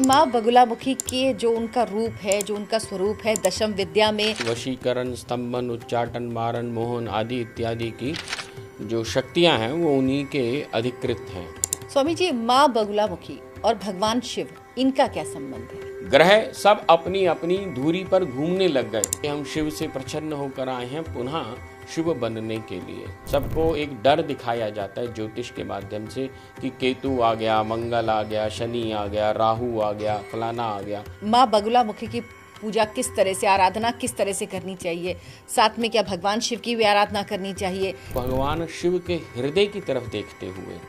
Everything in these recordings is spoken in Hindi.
माँ बगुलामुखी के जो उनका रूप है, जो उनका स्वरूप है दशम विद्या में वशीकरण, स्तंभन, उच्चाटन, मारण, मोहन आदि इत्यादि की जो शक्तियां हैं वो उन्हीं के अधिकृत हैं। स्वामी जी, माँ बगुलामुखी और भगवान शिव, इनका क्या संबंध है? ग्रह सब अपनी अपनी धुरी पर घूमने लग गए। हम शिव से प्रसन्न होकर आए हैं पुनः शुभ बनने के लिए। सबको एक डर दिखाया जाता है ज्योतिष के माध्यम से कि केतु आ गया, मंगल आ गया, शनि आ गया, राहु आ गया, फलाना आ गया। माँ बगुलामुखी की पूजा किस तरह से, आराधना किस तरह से करनी चाहिए? साथ में क्या भगवान शिव की भी आराधना करनी चाहिए? भगवान शिव के हृदय की तरफ देखते हुए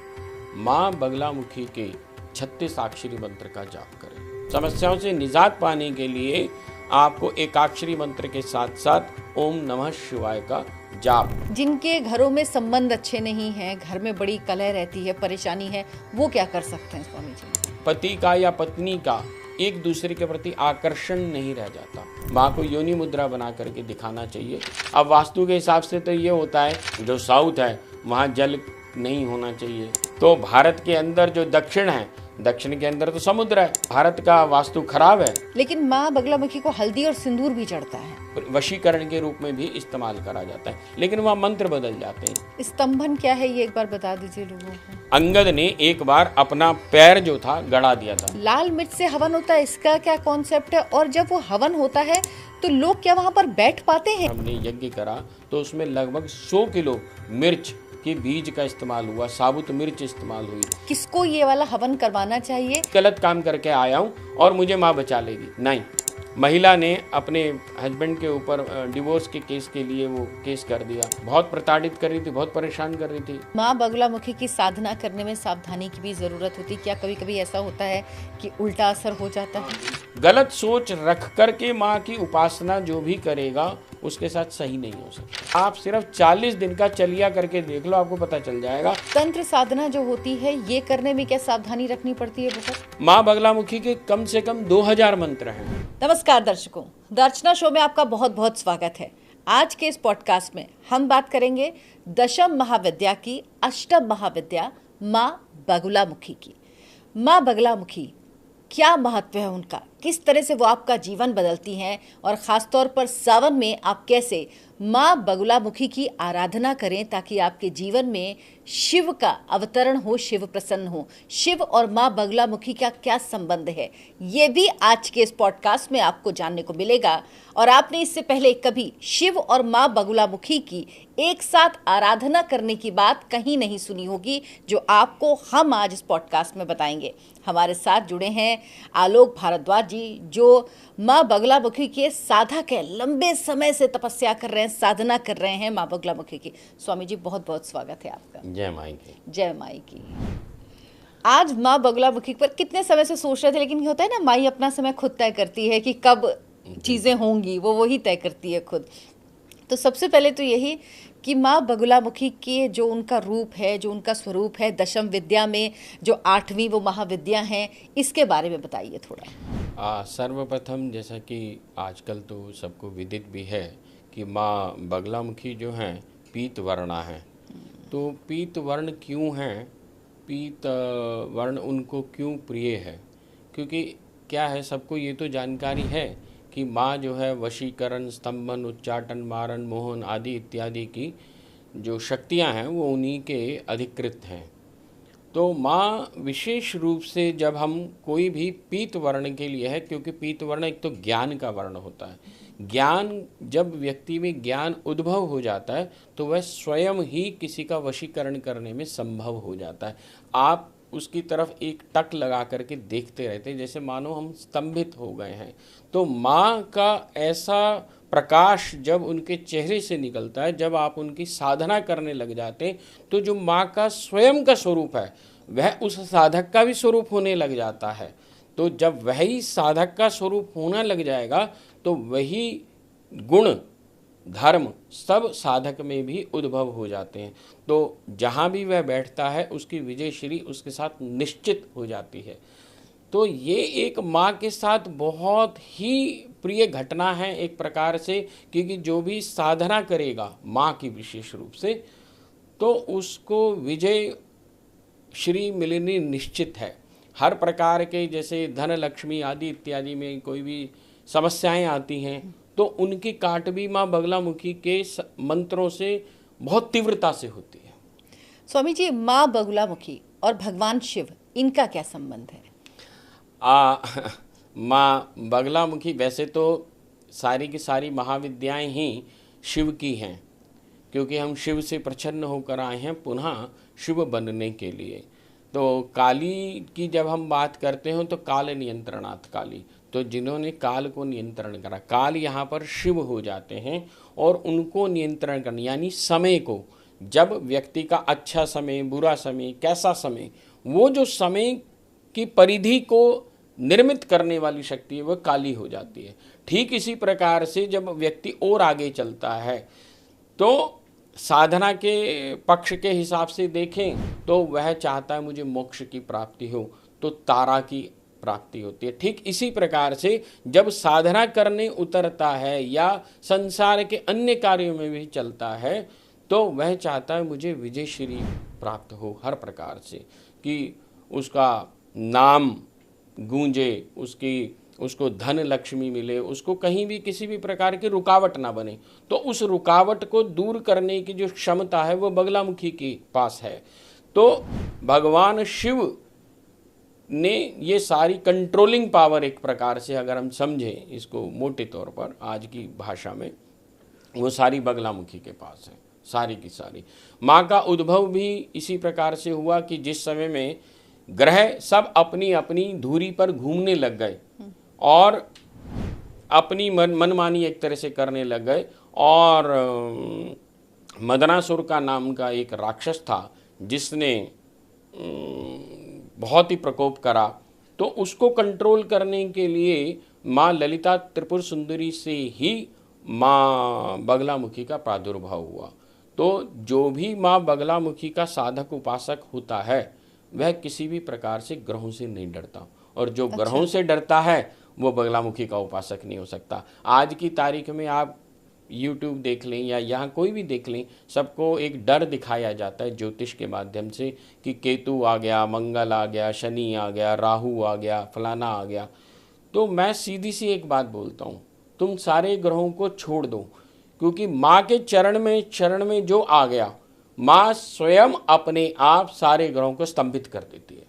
माँ बगलामुखी के 36 अक्षरी मंत्र का जाप करें। समस्याओं से निजात पाने के लिए आपको एकाक्षरी मंत्र के साथ साथ ओम नमः शिवाय का जाप। जिनके घरों में संबंध अच्छे नहीं हैं, घर में बड़ी कलह रहती है, परेशानी है, वो क्या कर सकते हैं स्वामी जी? पति का या पत्नी का एक दूसरे के प्रति आकर्षण नहीं रह जाता, माँ को योनि मुद्रा बना करके दिखाना चाहिए। अब वास्तु के हिसाब से तो ये होता है, जो साउथ है वहाँ जल नहीं होना चाहिए, तो भारत के अंदर जो दक्षिण है, दक्षिण के अंदर तो समुद्र है। भारत का वास्तु खराब है। लेकिन माँ बगलामुखी को हल्दी और सिंदूर भी चढ़ता है, वशीकरण के रूप में भी इस्तेमाल करा जाता है, लेकिन वहाँ मंत्र बदल जाते हैं। स्तंभन क्या है ये एक बार बता दीजिए लोगों को। अंगद ने एक बार अपना पैर जो था गड़ा दिया था। लाल मिर्च से हवन होता है, इसका क्या कॉन्सेप्ट है? और जब वो हवन होता है तो लोग क्या वहाँ पर बैठ पाते हैं? हमने यज्ञ करा तो उसमें लगभग 100 किलो मिर्च के बीज का इस्तेमाल हुआ, साबुत मिर्च इस्तेमाल हुई। किसको ये वाला हवन करवाना चाहिए? गलत काम करके आया हूँ और मुझे माँ बचा लेगी, नहीं। महिला ने अपने हस्बैंड के ऊपर डिवोर्स के केस के लिए वो केस कर दिया। बहुत प्रताड़ित कर रही थी, बहुत परेशान कर रही थी। माँ बगलामुखी की साधना करने में सावधानी की भी जरूरत होती है। क्या कभी कभी ऐसा होता है कि उल्टा असर हो जाता है? गलत सोच रख करके माँ की उपासना जो भी करेगा उसके साथ सही नहीं हो सकता। आप सिर्फ 40 दिन का चलिया करके देख लो, आपको पता चल जाएगा। तंत्र साधना जो होती है ये करने में क्या सावधानी रखनी पड़ती है? बहुत। माँ बगलामुखी के कम से कम 2000 मंत्र हैं। नमस्कार दर्शकों, दर्शना शो में आपका बहुत बहुत स्वागत है। आज के इस पॉडकास्ट में हम बात करेंगे दशम महाविद्या की अष्टम महाविद्या माँ बगलामुखी की। माँ बगलामुखी, क्या महत्व है उनका, किस तरह से वो आपका जीवन बदलती हैं, और ख़ासतौर पर सावन में आप कैसे माँ बगलामुखी की आराधना करें ताकि आपके जीवन में शिव का अवतरण हो, शिव प्रसन्न हो। शिव और माँ बगलामुखी का क्या संबंध है, ये भी आज के इस पॉडकास्ट में आपको जानने को मिलेगा। और आपने इससे पहले कभी शिव और माँ बगलामुखी की एक साथ आराधना करने की बात कहीं नहीं सुनी होगी, जो आपको हम आज इस पॉडकास्ट में बताएंगे। हमारे साथ जुड़े हैं आलोक भारद्वाज जी, जो माँ बगलामुखी के साधक है, लंबे समय से तपस्या कर रहे हैं, साधना कर रहे हैं माँ बगलामुखी की। स्वामी जी, बहुत बहुत स्वागत है आपका। जय माई की। जय माई की। आज माँ बगलामुखी पर कितने समय से सोच रहे थे, लेकिन ये होता है ना, माई अपना समय खुद तय करती है कि कब चीज़ें होंगी, वो वही तय करती है खुद। तो सबसे पहले तो यही कि माँ बगलामुखी के जो उनका रूप है, जो उनका स्वरूप है दशम विद्या में, जो 8वीं वो महाविद्या हैं, इसके बारे में बताइए थोड़ा। सर्वप्रथम, जैसा कि आजकल तो सबको विदित भी है कि माँ बगलामुखी जो हैं पीत वर्णा हैं। तो पीत वर्ण क्यों हैं, पीत वर्ण उनको क्यों प्रिय है? क्योंकि क्या है, सबको ये तो जानकारी है कि माँ जो है वशीकरण, स्तंभन, उच्चाटन, मारण, मोहन आदि इत्यादि की जो शक्तियाँ हैं वो उन्हीं के अधिकृत हैं। तो माँ विशेष रूप से जब हम कोई भी पीत वर्ण के लिए है, क्योंकि पीत वर्ण एक तो ज्ञान का वर्ण होता है। ज्ञान, जब व्यक्ति में ज्ञान उद्भव हो जाता है तो वह स्वयं ही किसी का वशीकरण करने में संभव हो जाता है। आप उसकी तरफ एक टक लगा करके देखते रहते हैं, जैसे मानो हम स्तंभित हो गए हैं। तो माँ का ऐसा प्रकाश जब उनके चेहरे से निकलता है, जब आप उनकी साधना करने लग जाते हैं, तो जो माँ का स्वयं का स्वरूप है वह उस साधक का भी स्वरूप होने लग जाता है। तो जब वही साधक का स्वरूप होना लग जाएगा तो वही गुण, धर्म सब साधक में भी उद्भव हो जाते हैं। तो जहाँ भी वह बैठता है उसकी विजय श्री उसके साथ निश्चित हो जाती है। तो ये एक माँ के साथ बहुत ही प्रिय घटना है एक प्रकार से, क्योंकि जो भी साधना करेगा माँ की विशेष रूप से, तो उसको विजय श्री मिलनी निश्चित है। हर प्रकार के जैसे धन लक्ष्मी आदि इत्यादि में कोई भी समस्याएं आती हैं तो उनकी काट भी माँ बगलामुखी के मंत्रों से बहुत तीव्रता से होती है। स्वामी जी, माँ बगुलामुखी और भगवान शिव, इनका क्या संबंध है? माँ बगलामुखी वैसे तो सारी की सारी महाविद्याएं ही शिव की हैं, क्योंकि हम शिव से प्रसन्न होकर आए हैं पुनः शिव बनने के लिए। तो काली की जब हम बात करते हैं तो काल नियंत्रणात् काली, तो जिन्होंने काल को नियंत्रण करा, काल यहाँ पर शिव हो जाते हैं और उनको नियंत्रण करना यानी समय को, जब व्यक्ति का अच्छा समय, बुरा समय, कैसा समय, वो जो समय की परिधि को निर्मित करने वाली शक्ति है वह काली हो जाती है। ठीक इसी प्रकार से जब व्यक्ति और आगे चलता है तो साधना के पक्ष के हिसाब से देखें तो वह चाहता है मुझे मोक्ष की प्राप्ति हो, तो तारा की प्राप्ति होती है। ठीक इसी प्रकार से जब साधना करने उतरता है या संसार के अन्य कार्यों में भी चलता है तो वह चाहता है मुझे विजय श्री प्राप्त हो हर प्रकार से, कि उसका नाम गूंजे, उसको धन लक्ष्मी मिले, उसको कहीं भी किसी भी प्रकार की रुकावट ना बने। तो उस रुकावट को दूर करने की जो क्षमता है वो बगलामुखी के पास है। तो भगवान शिव ने ये सारी कंट्रोलिंग पावर, एक प्रकार से अगर हम समझें इसको मोटे तौर पर आज की भाषा में, वो सारी बगलामुखी के पास है, सारी की सारी। माँ का उद्भव भी इसी प्रकार से हुआ कि जिस समय में ग्रह सब अपनी अपनी धुरी पर घूमने लग गए और अपनी मनमानी एक तरह से करने लग गए, और मदनासुर का नाम का एक राक्षस था जिसने बहुत ही प्रकोप करा, तो उसको कंट्रोल करने के लिए माँ ललिता त्रिपुर सुंदरी से ही माँ बगलामुखी का प्रादुर्भाव हुआ। तो जो भी माँ बगलामुखी का साधक उपासक होता है वह किसी भी प्रकार से ग्रहों से नहीं डरता, और जो ग्रहों से डरता है वो बगलामुखी का उपासक नहीं हो सकता। आज की तारीख में आप YouTube देख लें या यहाँ कोई भी देख लें, सबको एक डर दिखाया जाता है ज्योतिष के माध्यम से कि केतु आ गया, मंगल आ गया, शनि आ गया, राहु आ गया, फलाना आ गया। तो मैं सीधी सी एक बात बोलता हूँ, तुम सारे ग्रहों को छोड़ दो, क्योंकि माँ के चरण में जो आ गया, माँ स्वयं अपने आप सारे ग्रहों को स्तंभित कर देती है।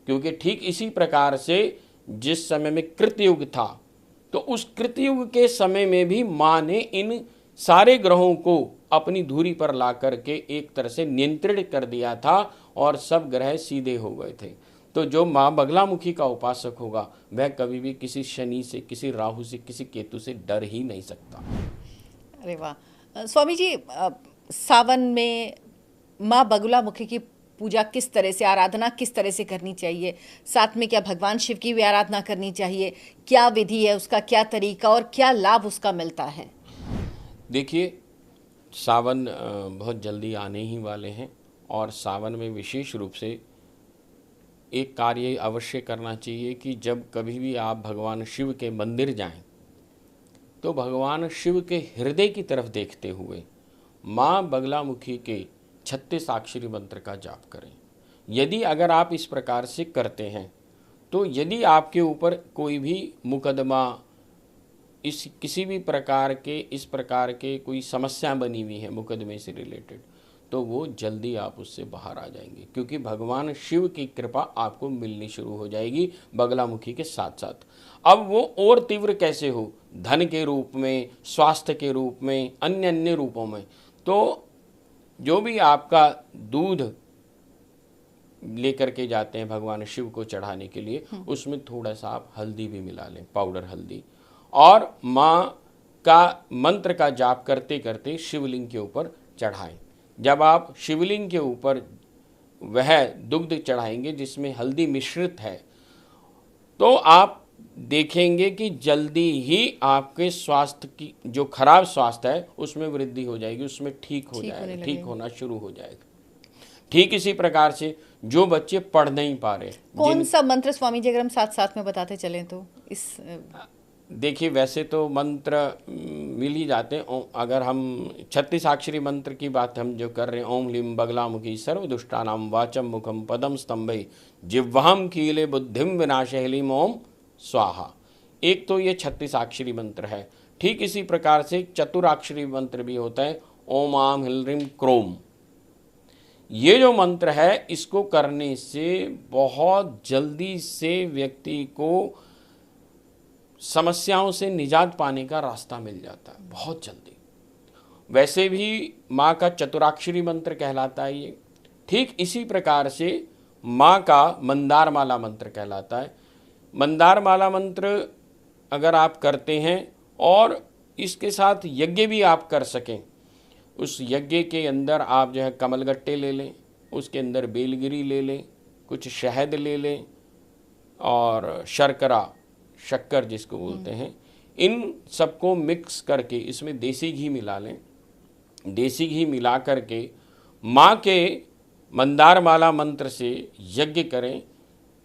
क्योंकि ठीक इसी प्रकार से जिस समय में कृतयुग था, तो उस कृतयुग के समय में भी माँ ने इन सारे ग्रहों को अपनी धुरी पर ला करके एक तरह से नियंत्रित कर दिया था और सब ग्रह सीधे हो गए थे। तो जो माँ बगलामुखी का उपासक होगा वह कभी भी किसी शनि से, किसी राहु से, किसी केतु से डर ही नहीं सकता। अरे वाह स्वामी जी, सावन में माँ बगलामुखी की पूजा किस तरह से, आराधना किस तरह से करनी चाहिए? साथ में क्या भगवान शिव की भी आराधना करनी चाहिए? क्या विधि है उसका, क्या तरीका और क्या लाभ उसका मिलता है? देखिए, सावन बहुत जल्दी आने ही वाले हैं और सावन में विशेष रूप से एक कार्य अवश्य करना चाहिए कि जब कभी भी आप भगवान शिव के मंदिर जाएं तो भगवान शिव के हृदय की तरफ देखते हुए माँ बगलामुखी के 36 अक्षरी मंत्र का जाप करें। यदि अगर आप इस प्रकार से करते हैं तो यदि आपके ऊपर कोई भी मुकदमा, इस किसी भी प्रकार के इस प्रकार के कोई समस्या बनी हुई है मुकदमे से रिलेटेड, तो वो जल्दी आप उससे बाहर आ जाएंगे, क्योंकि भगवान शिव की कृपा आपको मिलनी शुरू हो जाएगी बगलामुखी के साथ साथ। अब वो और तीव्र कैसे हो, धन के रूप में, स्वास्थ्य के रूप में, अन्य अन्य रूपों में। तो जो भी आपका दूध लेकर के जाते हैं भगवान शिव को चढ़ाने के लिए, उसमें थोड़ा सा आप हल्दी भी मिला लें, पाउडर हल्दी, और माँ का मंत्र का जाप करते करते शिवलिंग के ऊपर चढ़ाएं। जब आप शिवलिंग के ऊपर वह दुग्ध चढ़ाएंगे जिसमें हल्दी मिश्रित है, तो आप देखेंगे कि जल्दी ही आपके स्वास्थ्य की जो खराब स्वास्थ्य है उसमें वृद्धि हो जाएगी, उसमें ठीक हो जाएगा, ठीक होना शुरू हो जाएगा। ठीक इसी प्रकार से जो बच्चे पढ़ नहीं पा रहे, कौन सा मंत्र स्वामी जी अगर हम साथ साथ में बताते चलें तो इस देखिए वैसे तो मंत्र मिल ही जाते हैं। अगर हम 36 अक्षरी मंत्र की बात हम जो कर रहे हैं, ओम लीम बगलामुखी सर्वदुष्टानाम वाचम मुखम पदम स्तंभई जिह्वाम कीले बुद्धिम विनाशे ह्लीम ओम स्वाहा। एक तो ये 36 अक्षरी मंत्र है। ठीक इसी प्रकार से एक चतुराक्षरी मंत्र भी होता है, ओम आम ह्रीम क्रोम। ये जो मंत्र है इसको करने से बहुत जल्दी से व्यक्ति को समस्याओं से निजात पाने का रास्ता मिल जाता है, बहुत जल्दी। वैसे भी माँ का चतुराक्षरी मंत्र कहलाता है ये। ठीक इसी प्रकार से माँ का मंदार माला मंत्र कहलाता है। मंदार माला मंत्र अगर आप करते हैं और इसके साथ यज्ञ भी आप कर सकें, उस यज्ञ के अंदर आप जो है कमलगट्टे ले लें, उसके अंदर बेलगिरी ले लें, कुछ शहद ले लें और शर्करा, शक्कर जिसको बोलते हैं, इन सबको मिक्स करके इसमें देसी घी मिला लें। देसी घी मिला करके माँ के मंदार माला मंत्र से यज्ञ करें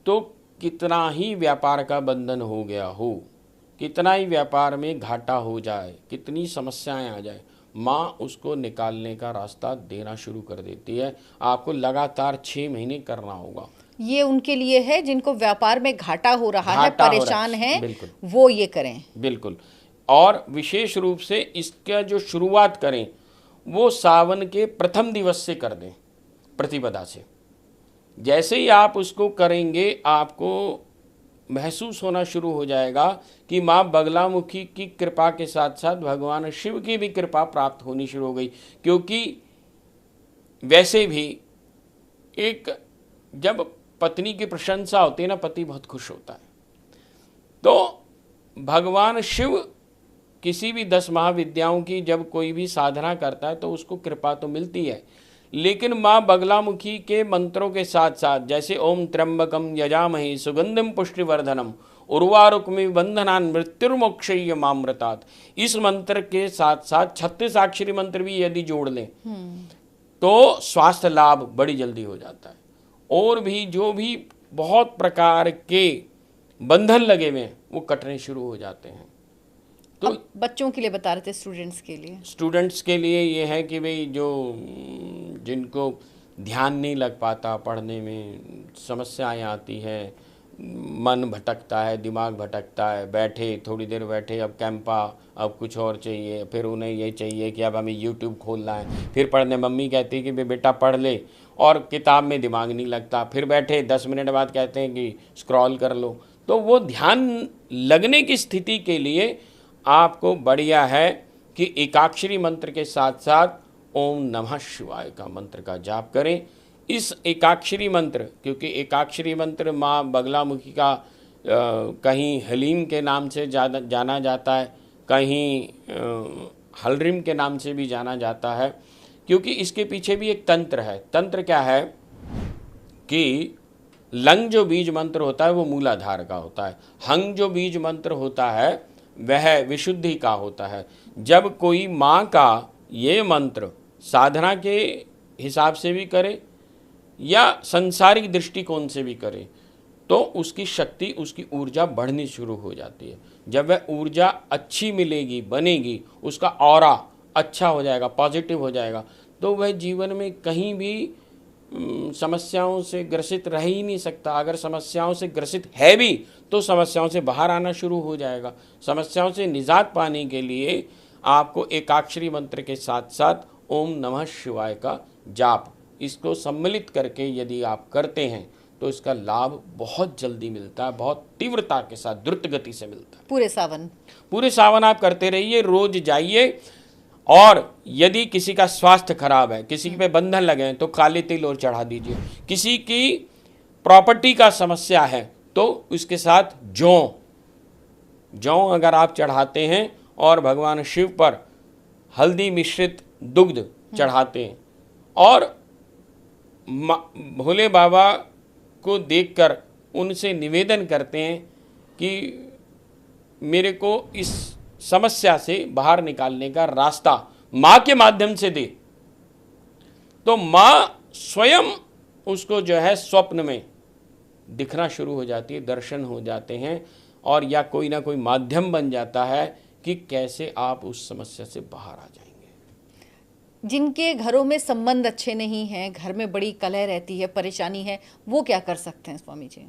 तो कितना ही व्यापार का बंधन हो गया हो, कितना ही व्यापार में घाटा हो जाए, कितनी समस्याएं आ जाए, माँ उसको निकालने का रास्ता देना शुरू कर देती है। आपको लगातार 6 महीने करना होगा। ये उनके लिए है जिनको व्यापार में घाटा हो रहा है, परेशान है, बिल्कुल वो ये करें। बिल्कुल। और विशेष रूप से इसका जो शुरुआत करें वो सावन के प्रथम दिवस से कर दें, प्रतिपदा से। जैसे ही आप उसको करेंगे आपको महसूस होना शुरू हो जाएगा कि माँ बगलामुखी की कृपा के साथ साथ भगवान शिव की भी कृपा प्राप्त होनी शुरू हो गई। क्योंकि वैसे भी एक जब पत्नी की प्रशंसा होती है ना, पति बहुत खुश होता है। तो भगवान शिव किसी भी 10 महाविद्याओं की जब कोई भी साधना करता है तो उसको कृपा तो मिलती है, लेकिन माँ बगलामुखी के मंत्रों के साथ साथ जैसे ओम त्र्यंबकम यजामहे सुगंधिम पुष्टिवर्धनम उर्वारुकमिव बंधनान् मृत्युर्मोक्षय्य मामृतात्, इस मंत्र के साथ साथ 36 अक्षरी मंत्र भी यदि जोड़ लें तो स्वास्थ्य लाभ बड़ी जल्दी हो जाता है। और भी जो भी बहुत प्रकार के बंधन लगे हुए हैं वो कटने शुरू हो जाते हैं। तो बच्चों के लिए बता रहे थे, स्टूडेंट्स के लिए ये है कि भाई जो जिनको ध्यान नहीं लग पाता, पढ़ने में समस्याएं आती हैं, मन भटकता है, दिमाग भटकता है, बैठे थोड़ी देर बैठे अब कैंपा, अब कुछ और चाहिए, फिर उन्हें ये चाहिए कि अब हमें यूट्यूब खोलना है, फिर पढ़ने मम्मी कहती है कि बेटा पढ़ ले और किताब में दिमाग नहीं लगता, फिर बैठे 10 मिनट बाद कहते हैं कि स्क्रॉल कर लो। तो वो ध्यान लगने की स्थिति के लिए आपको बढ़िया है कि एकाक्षरी मंत्र के साथ साथ ओम नमः शिवाय का मंत्र का जाप करें। इस एकाक्षरी मंत्र, क्योंकि एकाक्षरी मंत्र माँ बगलामुखी का कहीं हलीम के नाम से जाना जाता है, कहीं हलरिम के नाम से भी जाना जाता है, क्योंकि इसके पीछे भी एक तंत्र है। तंत्र क्या है कि लंग जो बीज मंत्र होता है वो मूलाधार का होता है, हंग जो बीज मंत्र होता है वह विशुद्धि का होता है। जब कोई माँ का ये मंत्र साधना के हिसाब से भी करे या संसारिक दृष्टिकोण से भी करे तो उसकी शक्ति, उसकी ऊर्जा बढ़नी शुरू हो जाती है। जब वह ऊर्जा अच्छी मिलेगी, बनेगी, उसका ऑरा अच्छा हो जाएगा, पॉजिटिव हो जाएगा, तो वह जीवन में कहीं भी समस्याओं से ग्रसित रह ही नहीं सकता। अगर समस्याओं से ग्रसित है भी तो समस्याओं से बाहर आना शुरू हो जाएगा। समस्याओं से निजात पाने के लिए आपको एकाक्षरी मंत्र के साथ साथ ओम नमः शिवाय का जाप, इसको सम्मिलित करके यदि आप करते हैं तो इसका लाभ बहुत जल्दी मिलता है, बहुत तीव्रता के साथ, द्रुत गति से मिलता है। पूरे सावन आप करते रहिए, रोज जाइए। और यदि किसी का स्वास्थ्य खराब है, किसी पे बंधन लगे हैं तो काले तिल और चढ़ा दीजिए। किसी की प्रॉपर्टी का समस्या है तो उसके साथ जौ अगर आप चढ़ाते हैं और भगवान शिव पर हल्दी मिश्रित दुग्ध चढ़ाते हैं और भोले बाबा को देखकर उनसे निवेदन करते हैं कि मेरे को इस समस्या से बाहर निकालने का रास्ता माँ के माध्यम से दे, तो माँ स्वयं उसको जो है स्वप्न में दिखना शुरू हो जाती है, दर्शन हो जाते हैं और या कोई ना कोई माध्यम बन जाता है कि कैसे आप उस समस्या से बाहर आ जाएंगे। जिनके घरों में संबंध अच्छे नहीं हैं, घर में बड़ी कलह रहती है, परेशानी है, वो क्या कर सकते हैं स्वामी जी?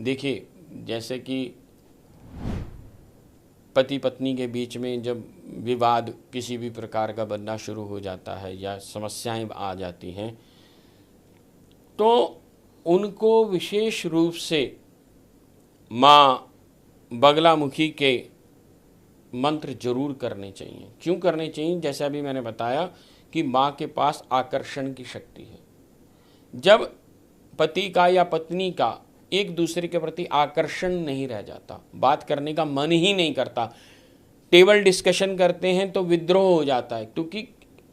देखिए, जैसे कि पति पत्नी के बीच में जब विवाद किसी भी प्रकार का बनना शुरू हो जाता है या समस्याएं आ जाती हैं, तो उनको विशेष रूप से माँ बगलामुखी के मंत्र जरूर करने चाहिए। क्यों करने चाहिए? जैसे अभी मैंने बताया कि माँ के पास आकर्षण की शक्ति है। जब पति का या पत्नी का एक दूसरे के प्रति आकर्षण नहीं रह जाता, बात करने का मन ही नहीं करता, टेबल डिस्कशन करते हैं तो विद्रोह हो जाता है, क्योंकि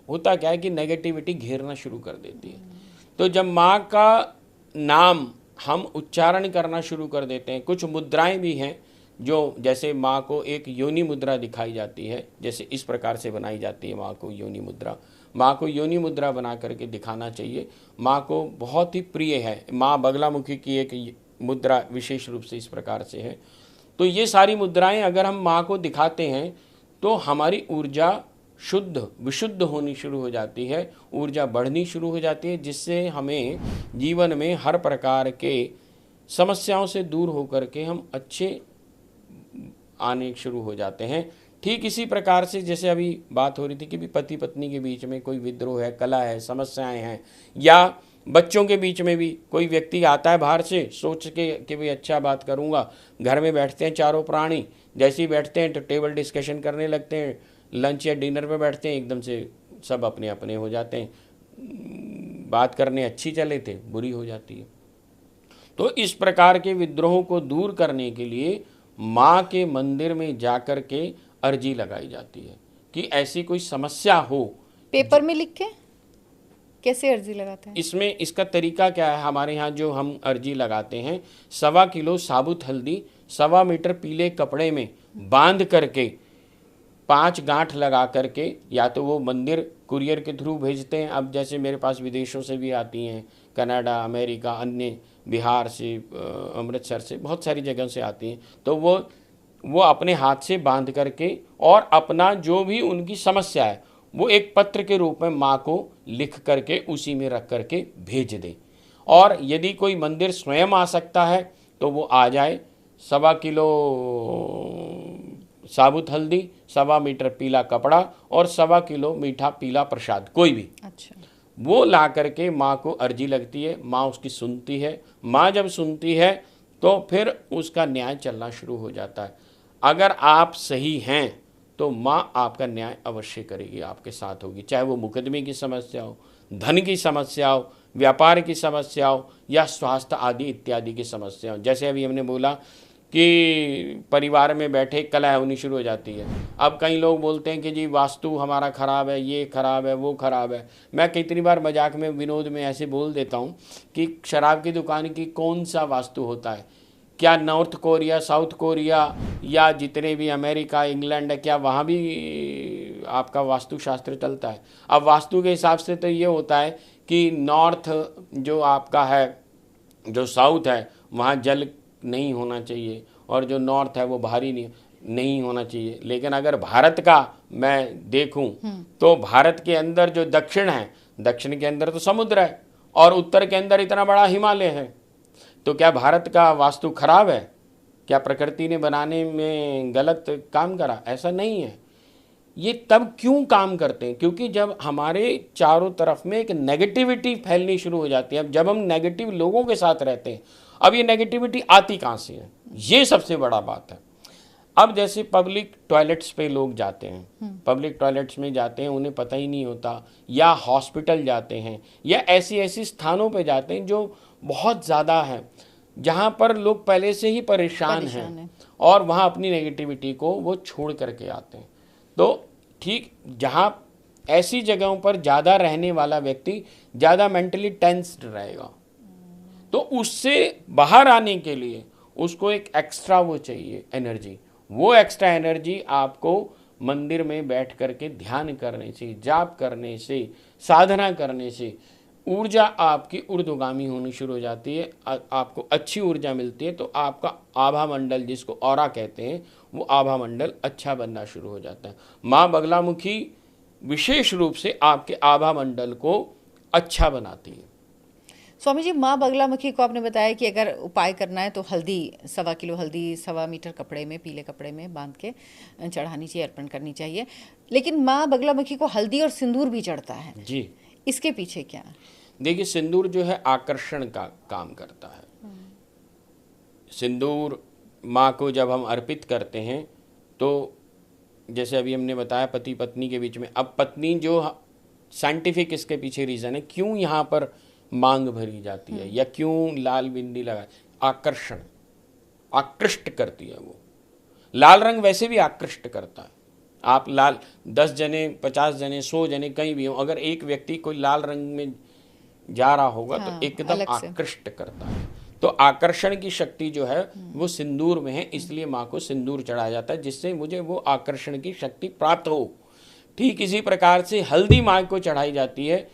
होता क्या है कि नेगेटिविटी घेरना शुरू कर देती है। तो जब माँ का नाम हम उच्चारण करना शुरू कर देते हैं, कुछ मुद्राएं भी हैं जो, जैसे माँ को एक योनि मुद्रा दिखाई जाती है, जैसे इस प्रकार से बनाई जाती है माँ को योनि मुद्रा। माँ को योनि मुद्रा बना करके दिखाना चाहिए। माँ को बहुत ही प्रिय है, माँ बगलामुखी की एक मुद्रा विशेष रूप से इस प्रकार से है। तो ये सारी मुद्राएं अगर हम माँ को दिखाते हैं तो हमारी ऊर्जा शुद्ध विशुद्ध होनी शुरू हो जाती है, ऊर्जा बढ़नी शुरू हो जाती है, जिससे हमें जीवन में हर प्रकार के समस्याओं से दूर होकर के हम अच्छे आने शुरू हो जाते हैं। ठीक इसी प्रकार से जैसे अभी बात हो रही थी कि भी पति पत्नी के बीच में कोई विद्रोह है, कलह है, समस्याएं हैं, या बच्चों के बीच में भी कोई व्यक्ति आता है बाहर से सोच के कि भाई अच्छा बात करूंगा, घर में बैठते हैं चारों प्राणी, जैसे ही बैठते हैं तो टेबल डिस्कशन करने लगते हैं, लंच या डिनर पे बैठते हैं, एकदम से सब अपने अपने हो जाते हैं, बात करने अच्छी चले थे बुरी हो जाती है। तो इस प्रकार के विद्रोहों को दूर करने के लिए माँ के मंदिर में जाकर के अर्जी लगाई जाती है कि ऐसी कोई समस्या हो। पेपर में लिख के कैसे अर्जी लगाते हैं? इसमें इसका तरीका क्या है, हमारे यहाँ जो हम अर्जी लगाते हैं, 1.25 किलो साबुत हल्दी 1.25 मीटर पीले कपड़े में बांध करके 5 गांठ लगा करके, या तो वो मंदिर कुरियर के थ्रू भेजते हैं। अब जैसे मेरे पास विदेशों से भी आती हैं, कनाडा, अमेरिका, अन्य बिहार से, अमृतसर से, बहुत सारी जगह से आती हैं, तो वो अपने हाथ से बांध करके और अपना जो भी उनकी समस्या है वो एक पत्र के रूप में माँ को लिख करके उसी में रख करके भेज दें। और यदि कोई मंदिर स्वयं आ सकता है तो वो आ जाए। 1.25 किलो साबुत हल्दी, 1.25 मीटर पीला कपड़ा और 1.25 किलो मीठा पीला प्रसाद, कोई भी, अच्छा, वो ला करके माँ को अर्जी लगती है। माँ उसकी सुनती है। माँ जब सुनती है तो फिर उसका न्याय चलना शुरू हो जाता है। अगर आप सही हैं तो माँ आपका न्याय अवश्य करेगी, आपके साथ होगी, चाहे वो मुकदमे की समस्या हो, धन की समस्या हो, व्यापार की समस्या हो, या स्वास्थ्य आदि इत्यादि की समस्या हो। जैसे अभी हमने बोला कि परिवार में बैठे कलह होनी शुरू हो जाती है। अब कई लोग बोलते हैं कि जी वास्तु हमारा खराब है, ये खराब है, वो खराब है। मैं कितनी बार मजाक में, विनोद में ऐसे बोल देता हूँ कि शराब की दुकान की कौन सा वास्तु होता है? क्या नॉर्थ कोरिया, साउथ कोरिया या जितने भी अमेरिका, इंग्लैंड है, क्या वहाँ भी आपका वास्तुशास्त्र चलता है? अब वास्तु के हिसाब से तो ये होता है कि नॉर्थ जो आपका है, जो साउथ है, वहाँ जल नहीं होना चाहिए, और जो नॉर्थ है वो भारी नहीं होना चाहिए। लेकिन अगर भारत का मैं देखूं तो भारत के अंदर जो दक्षिण है, दक्षिण के अंदर तो समुद्र है और उत्तर के अंदर इतना बड़ा हिमालय है। तो क्या भारत का वास्तु खराब है? क्या प्रकृति ने बनाने में गलत काम करा? ऐसा नहीं है। ये तब क्यों काम करते हैं? क्योंकि जब हमारे चारों तरफ में एक नेगेटिविटी फैलनी शुरू हो जाती है, अब जब हम नेगेटिव लोगों के साथ रहते हैं, अब ये नेगेटिविटी आती कहाँ से है? ये सबसे बड़ा बात है। अब जैसे पब्लिक टॉयलेट्स पे लोग जाते हैं, पब्लिक टॉयलेट्स में जाते हैं, उन्हें पता ही नहीं होता, या हॉस्पिटल जाते हैं, या ऐसी स्थानों पे जाते हैं जो बहुत ज़्यादा है, जहाँ पर लोग पहले से ही परेशान हैं, और वहाँ अपनी नेगेटिविटी को वो छोड़ करके आते हैं। तो ठीक जहाँ ऐसी जगहों पर ज़्यादा रहने वाला व्यक्ति ज़्यादा मेंटली टेंस्ड रहेगा, तो उससे बाहर आने के लिए उसको एक एक्स्ट्रा वो चाहिए एनर्जी। वो एक्स्ट्रा एनर्जी आपको मंदिर में बैठ करके ध्यान करने से, जाप करने से, साधना करने से ऊर्जा आपकी ऊर्ध्वगामी होनी शुरू हो जाती है, आपको अच्छी ऊर्जा मिलती है, तो आपका आभा मंडल, जिसको ऑरा कहते हैं, वो आभा मंडल अच्छा बनना शुरू हो जाता है। माँ बगलामुखी विशेष रूप से आपके आभा मंडल को अच्छा बनाती है। स्वामी जी, माँ बगलामुखी को आपने बताया कि अगर उपाय करना है तो हल्दी, 1.25 किलो हल्दी 1.25 मीटर कपड़े में, पीले कपड़े में बांध के चढ़ानी चाहिए, अर्पण करनी चाहिए। लेकिन माँ बगलामुखी को हल्दी और सिंदूर भी चढ़ता है जी, इसके पीछे क्या? देखिए, सिंदूर जो है आकर्षण का काम करता है। सिंदूर माँ को जब हम अर्पित करते हैं तो जैसे अभी हमने बताया पति पत्नी के बीच में, अब पत्नी जो साइंटिफिक इसके पीछे रीज़न है क्यों यहाँ पर मांग भरी जाती है या क्यों लाल बिंदी लगा, आकर्षण, आकृष्ट करती है वो। लाल रंग वैसे भी आकृष्ट करता है। आप लाल 10 जने, 50 जने, 100 जने कहीं भी हो, अगर एक व्यक्ति कोई लाल रंग में जा रहा होगा तो एकदम आकृष्ट करता है। तो आकर्षण की शक्ति जो है वो सिंदूर में है, इसलिए माँ को सिंदूर चढ़ाया जाता है, जिससे मुझे वो आकर्षण की शक्ति प्राप्त हो। ठीक इसी प्रकार से हल्दी माँ को चढ़ाई जाती है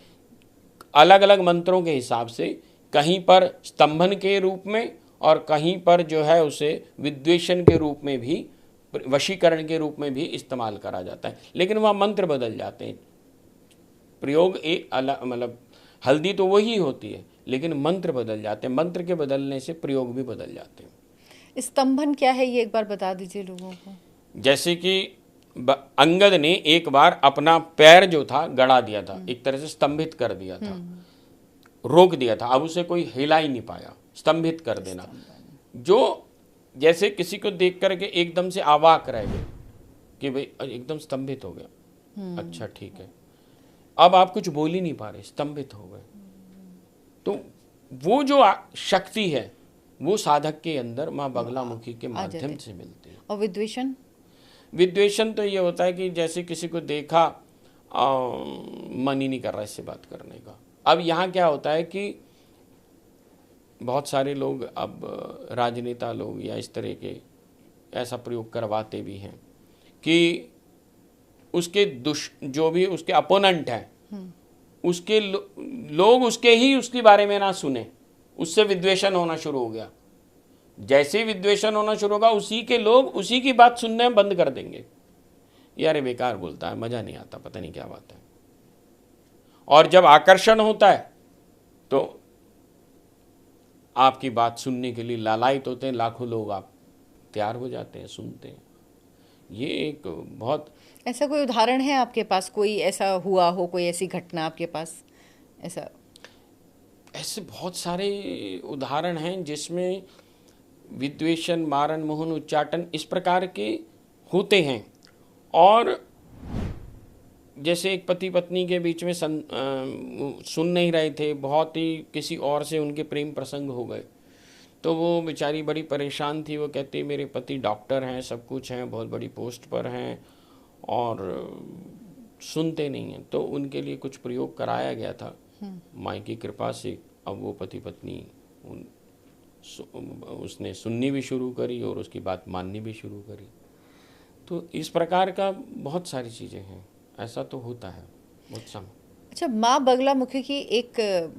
अलग अलग मंत्रों के हिसाब से, कहीं पर स्तंभन के रूप में और कहीं पर जो है उसे विद्वेषण के रूप में भी, वशीकरण के रूप में भी इस्तेमाल करा जाता है, लेकिन वह मंत्र बदल जाते हैं। प्रयोग एक अलग, मतलब हल्दी तो वही होती है लेकिन मंत्र बदल जाते हैं, मंत्र के बदलने से प्रयोग भी बदल जाते हैं। स्तंभन क्या है ये एक बार बता दीजिए लोगों को। जैसे कि अंगद ने एक बार अपना पैर जो था गड़ा दिया था, एक तरह से स्तंभित कर दिया था, रोक दिया था, अब उसे कोई हिला ही नहीं पाया। स्तंभित कर देना, जो जैसे किसी को देख करके एकदम से अवाक रह गए कि भाई एकदम स्तंभित हो गया, अच्छा ठीक है, अब आप कुछ बोल ही नहीं पा रहे, स्तंभित हो गए। तो वो जो शक्ति है वो साधक के अंदर माँ बगलामुखी के माध्यम से मिलती है। और विद्वेषण, विद्वेषण तो ये होता है कि जैसे किसी को देखा मन ही नहीं कर रहा इससे बात करने का। अब यहाँ क्या होता है कि बहुत सारे लोग, अब राजनेता लोग या इस तरह के ऐसा प्रयोग करवाते भी हैं कि उसके जो भी उसके अपोनेंट हैं उसके लोग उसके ही उसके बारे में ना सुने, उससे विद्वेषण होना शुरू हो गया। जैसे ही विद्वेषण होना शुरू होगा उसी के लोग उसी की बात सुनने बंद कर देंगे, यार ये बेकार बोलता है, मजा नहीं आता, पता नहीं क्या बात है। और जब आकर्षण होता है तो आपकी बात सुनने के लिए लालायित होते हैं लाखों लोग, आप तैयार हो जाते हैं, सुनते हैं। ये एक बहुत, ऐसा कोई उदाहरण है आपके पास, कोई ऐसा हुआ हो, कोई ऐसी घटना आपके पास? ऐसे बहुत सारे उदाहरण हैं जिसमें विद्वेषण, मारण, मोहन, उच्चाटन इस प्रकार के होते हैं। और जैसे एक पति पत्नी के बीच में सुन नहीं रहे थे, बहुत ही किसी और से उनके प्रेम प्रसंग हो गए, तो वो बेचारी बड़ी परेशान थी। वो कहती मेरे पति डॉक्टर हैं, सब कुछ हैं, बहुत बड़ी पोस्ट पर हैं और सुनते नहीं हैं। तो उनके लिए कुछ प्रयोग कराया गया था माँ की कृपा से। अब वो पति पत्नी उसने सुननी भी शुरू करी और उसकी बात माननी भी शुरू करी। तो इस प्रकार का बहुत सारी चीज़ें हैं, ऐसा तो होता है बहुत समय। अच्छा, माँ बगलामुखी की एक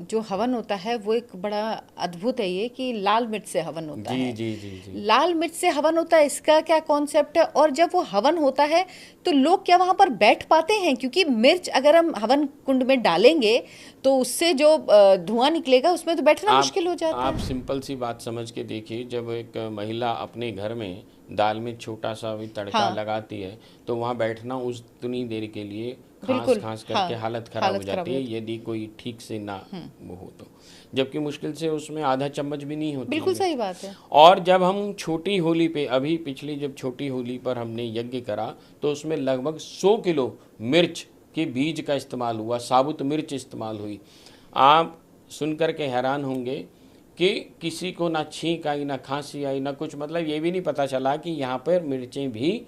जो हवन होता है वो एक बड़ा अद्भुत है, ये कि लाल मिर्च से हवन होता है। जी जी जी। लाल मिर्च से हवन होता है, इसका क्या कॉन्सेप्ट है? और जब वो हवन होता है तो लोग क्या वहाँ पर बैठ पाते हैं? क्योंकि मिर्च अगर हम हवन कुंड में डालेंगे तो उससे जो धुआं निकलेगा उसमें तो बैठना मुश्किल हो जाता है। आप सिंपल सी बात समझ के देखिए, जब एक महिला अपने घर में दाल में छोटा सा भी तड़का लगाती है तो वहाँ बैठना उतनी देर के लिए खांस करके हालत खराब हो जाती है, यदि कोई ठीक से ना वो हो तो। जबकि मुश्किल से उसमें आधा चम्मच भी नहीं होती। बिल्कुल सही बात है। और जब हम छोटी होली पे, अभी पिछली जब छोटी होली पर हमने यज्ञ करा तो उसमें लगभग 100 किलो मिर्च के बीज का इस्तेमाल हुआ, साबुत मिर्च इस्तेमाल हुई। आप सुनकर के हैरान होंगे कि किसी को ना छींक आई, ना खांसी आई, ना कुछ, मतलब ये भी नहीं पता चला कि यहाँ पर मिर्चें भी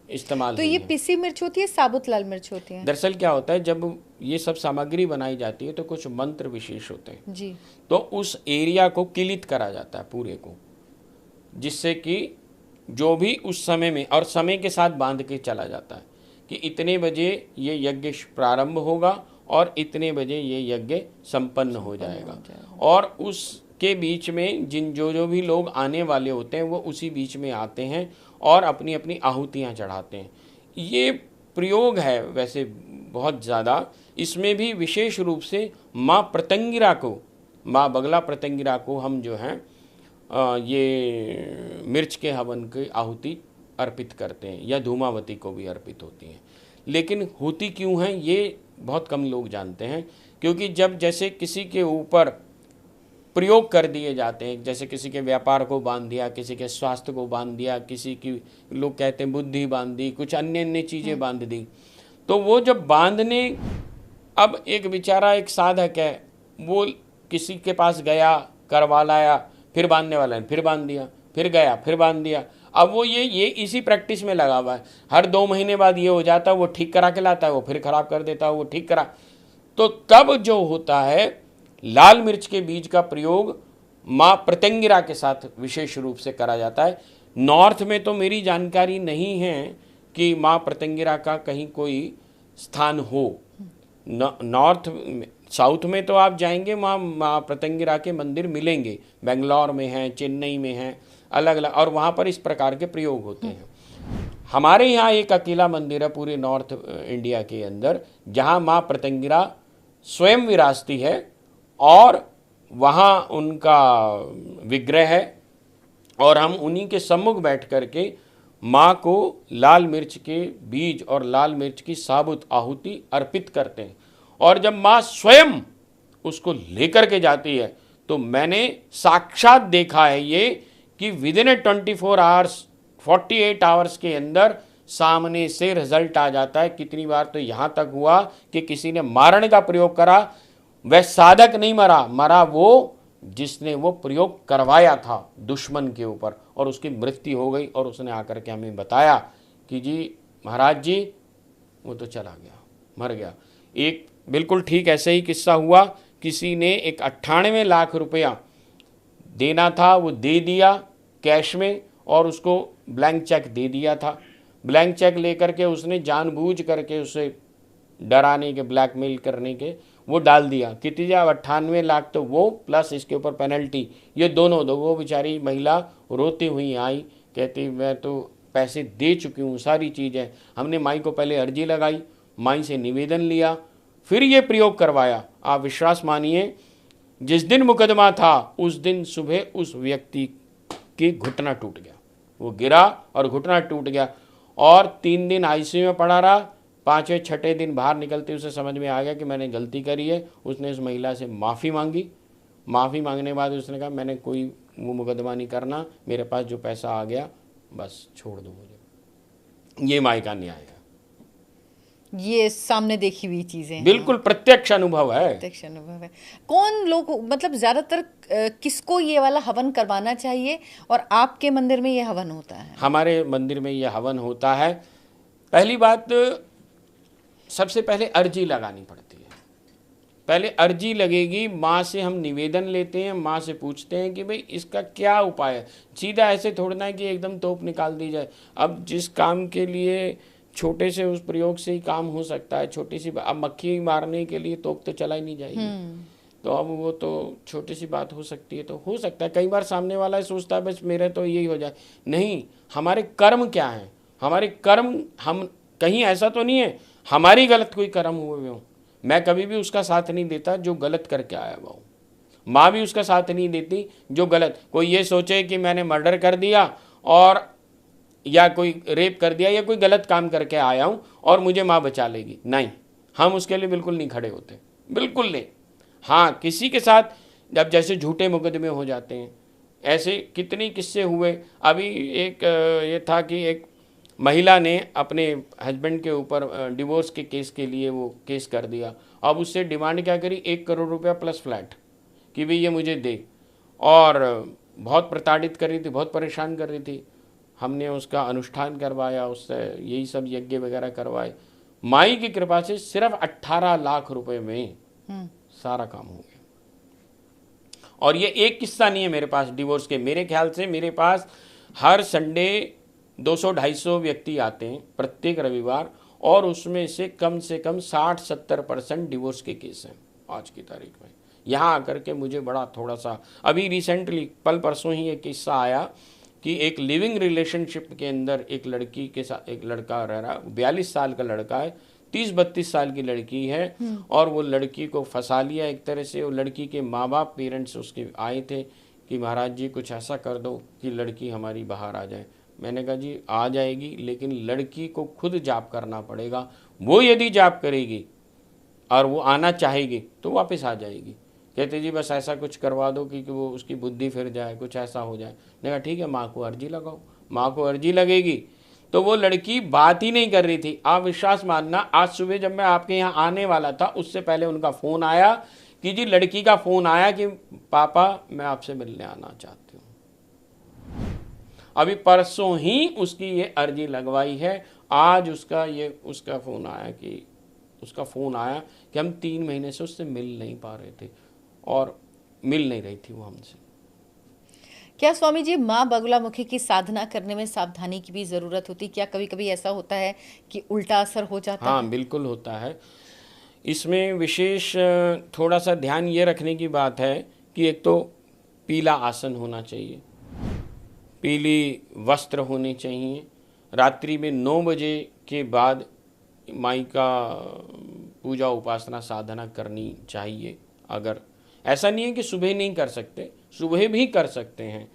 इस्तेमाल। तो ये पिसी मिर्च होती है, साबुत लाल मिर्च होती है? दरअसल क्या होता है, जब ये सब सामग्री बनाई जाती है तो कुछ मंत्र विशेष होते हैं जी, तो उस एरिया को किलित करा जाता है पूरे को, जिससे कि जो भी उस समय में, और समय के साथ बांध के चला जाता है कि इतने बजे ये यज्ञ प्रारंभ होगा और इतने बजे ये यज्ञ संपन्न हो जाएगा। और उसके बीच में जो भी लोग आने वाले होते हैं वो उसी बीच में आते हैं और अपनी अपनी आहुतियाँ चढ़ाते हैं। ये प्रयोग है वैसे बहुत ज़्यादा। इसमें भी विशेष रूप से माँ प्रतंगिरा को, माँ बगला प्रतंगिरा को हम जो हैं ये मिर्च के हवन की आहुति अर्पित करते हैं, या धूमावती को भी अर्पित होती हैं। लेकिन होती क्यों हैं ये बहुत कम लोग जानते हैं, क्योंकि जब जैसे किसी के ऊपर प्रयोग कर दिए जाते हैं, जैसे किसी के व्यापार को बांध दिया, किसी के स्वास्थ्य को बांध दिया, किसी की लोग कहते हैं बुद्धि बांध दी, कुछ अन्य अन्य चीज़ें बांध दी, तो वो जब बांधने, अब एक बेचारा एक साधक है, वो किसी के पास गया, करवा लाया, फिर बांधने वाला है, फिर बांध दिया, फिर गया, फिर बांध दिया। अब वो ये इसी प्रैक्टिस में लगा हुआ है। हर 2 महीने बाद ये हो जाता है, वो ठीक करा के लाता है, वो फिर खराब कर देता है, वो ठीक करा। तो तब जो होता है, लाल मिर्च के बीज का प्रयोग माँ प्रतंगिरा के साथ विशेष रूप से करा जाता है। नॉर्थ में तो मेरी जानकारी नहीं है कि माँ प्रतंगिरा का कहीं कोई स्थान हो। नॉर्थ साउथ में तो आप जाएंगे, माँ प्रतंगिरा के मंदिर मिलेंगे, बेंगलोर में हैं, चेन्नई में हैं, अलग अलग, और वहाँ पर इस प्रकार के प्रयोग होते हैं। हमारे यहाँ एक अकेला मंदिर है पूरे नॉर्थ इंडिया के अंदर, जहाँ माँ प्रतंगिरा स्वयं विराजती है और वहाँ उनका विग्रह है, और हम उन्हीं के सम्मुख बैठ करके माँ को लाल मिर्च के बीज और लाल मिर्च की साबुत आहुति अर्पित करते हैं। और जब माँ स्वयं उसको लेकर के जाती है, तो मैंने साक्षात देखा है ये कि विदिन ए 24 आवर्स 48 आवर्स के अंदर सामने से रिजल्ट आ जाता है। कितनी बार तो यहाँ तक हुआ कि किसी ने मारने का प्रयोग करा, वह साधक नहीं मरा, मरा वो जिसने वो प्रयोग करवाया था दुश्मन के ऊपर, और उसकी मृत्यु हो गई। और उसने आकर के हमें बताया कि जी महाराज जी वो तो चला गया, मर गया। एक बिल्कुल ठीक ऐसे ही किस्सा हुआ, किसी ने एक 98 लाख रुपया देना था, वो दे दिया कैश में, और उसको ब्लैंक चेक दे दिया था। ब्लैंक चेक लेकर के उसने जानबूझ करके उसे डराने के, ब्लैकमेल करने के, वो डाल दिया। कितनी जा 98 लाख, तो वो प्लस इसके ऊपर पेनल्टी, ये दोनों दो। वो बेचारी महिला रोती हुई आई, कहती मैं तो पैसे दे चुकी हूँ, सारी चीज़ें। हमने माई को पहले अर्जी लगाई, माई से निवेदन लिया, फिर ये प्रयोग करवाया। आप विश्वास मानिए, जिस दिन मुकदमा था उस दिन सुबह उस व्यक्ति की घुटना टूट गया, वो गिरा और घुटना टूट गया, और 3 दिन आईसीयू में पड़ा रहा। 5वें 6ठे दिन बाहर निकलते उसे समझ में आ गया कि मैंने गलती करी है। उसने उस महिला से माफ़ी मांगी। माफ़ी मांगने के बाद उसने कहा मैंने कोई वो मुकदमा नहीं करना, मेरे पास जो पैसा आ गया बस छोड़ दो मुझे। ये माई का न्याय है। ये सामने देखी हुई चीजें, बिल्कुल प्रत्यक्ष अनुभव है, प्रत्यक्ष अनुभव है। कौन लोग, मतलब ज्यादातर किसको ये वाला हवन करवाना चाहिए, और आपके मंदिर में ये हवन होता है? हमारे मंदिर में ये हवन होता है। पहली बात, सबसे पहले अर्जी लगानी पड़ती है। पहले अर्जी लगेगी, माँ से हम निवेदन लेते हैं, माँ से पूछते हैं कि भाई इसका क्या उपाय है। सीधा ऐसे थोड़ना है कि एकदम तोप निकाल दी जाए। अब जिस काम के लिए छोटे से उस प्रयोग से ही काम हो सकता है, छोटी सी, अब मक्खी मारने के लिए तोप तो चला ही नहीं जाएगी, तो अब वो तो छोटी सी बात हो सकती है, तो हो सकता है। कई बार सामने वाला सोचता है बस मेरे तो यही हो जाए। नहीं, हमारे कर्म क्या हैं, हमारे कर्म, हम कहीं ऐसा तो नहीं है हमारी गलत कोई कर्म हुए हो। मैं कभी भी उसका साथ नहीं देता जो गलत करके आया हुआ हूँ। माँ भी उसका साथ नहीं देती जो गलत, कोई ये सोचे कि मैंने मर्डर कर दिया और या कोई रेप कर दिया या कोई गलत काम करके आया हूँ और मुझे माँ बचा लेगी, नहीं, हम उसके लिए बिल्कुल नहीं खड़े होते, बिल्कुल नहीं। हाँ, किसी के साथ जब जैसे झूठे मुकदमे हो जाते हैं, ऐसे कितने किस्से हुए। अभी एक ये था कि एक महिला ने अपने हस्बैंड के ऊपर डिवोर्स के केस के लिए वो केस कर दिया। अब उससे डिमांड क्या करी, 1 करोड़ रुपया प्लस फ्लैट, कि भाई ये मुझे दे, और बहुत प्रताड़ित कर रही थी, बहुत परेशान कर रही थी। हमने उसका अनुष्ठान करवाया, उससे यही सब यज्ञ वगैरह करवाए। माई की कृपा से सिर्फ 18 लाख रुपए में सारा काम हो गया। और ये एक किस्सा नहीं है मेरे पास डिवोर्स के, मेरे ख्याल से मेरे पास हर संडे 200-250 व्यक्ति आते हैं प्रत्येक रविवार, और उसमें से कम 60-70% डिवोर्स के केस हैं आज की तारीख में। यहाँ आकर के मुझे बड़ा थोड़ा सा, अभी रिसेंटली कल परसों ही एक किस्सा आया कि एक लिविंग रिलेशनशिप के अंदर एक लड़की के साथ एक लड़का रह रहा, 42 साल का लड़का है, 30-32 साल की लड़की है, और वो लड़की को फंसा लिया एक तरह से। वो लड़की के माँ बाप पेरेंट्स उसके आए थे कि महाराज जी कुछ ऐसा कर दो कि लड़की हमारी बाहर आ जाए। मैंने कहा जी आ जाएगी, लेकिन लड़की को खुद जाप करना पड़ेगा। वो यदि जाप करेगी और वो आना चाहेगी तो वापस आ जाएगी। कहते जी बस ऐसा कुछ करवा दो कि वो उसकी बुद्धि फिर जाए, कुछ ऐसा हो जाए। मैंने कहा ठीक है, माँ को अर्जी लगाओ। माँ को अर्जी लगेगी तो वो लड़की बात ही नहीं कर रही थी। आप विश्वास मानना, आज सुबह जब मैं आपके यहाँ आने वाला था उससे पहले उनका फ़ोन आया कि जी लड़की का फ़ोन आया कि पापा मैं आपसे मिलने आना चाहती हूँ। अभी परसों ही उसकी ये अर्जी लगवाई है। आज उसका फ़ोन आया कि हम 3 महीने से उससे मिल नहीं पा रहे थे और मिल नहीं रही थी वो हमसे। क्या स्वामी जी माँ बगुलामुखी की साधना करने में सावधानी की भी जरूरत होती? क्या कभी कभी ऐसा होता है कि उल्टा असर हो जाता है? हाँ बिल्कुल होता है। इसमें विशेष थोड़ा सा ध्यान ये रखने की बात है कि एक तो पीला आसन होना चाहिए, पीली वस्त्र होने चाहिए, रात्रि में 9 बजे के बाद माई का पूजा उपासना साधना करनी चाहिए। अगर ऐसा नहीं है कि सुबह नहीं कर सकते, सुबह भी कर सकते हैं।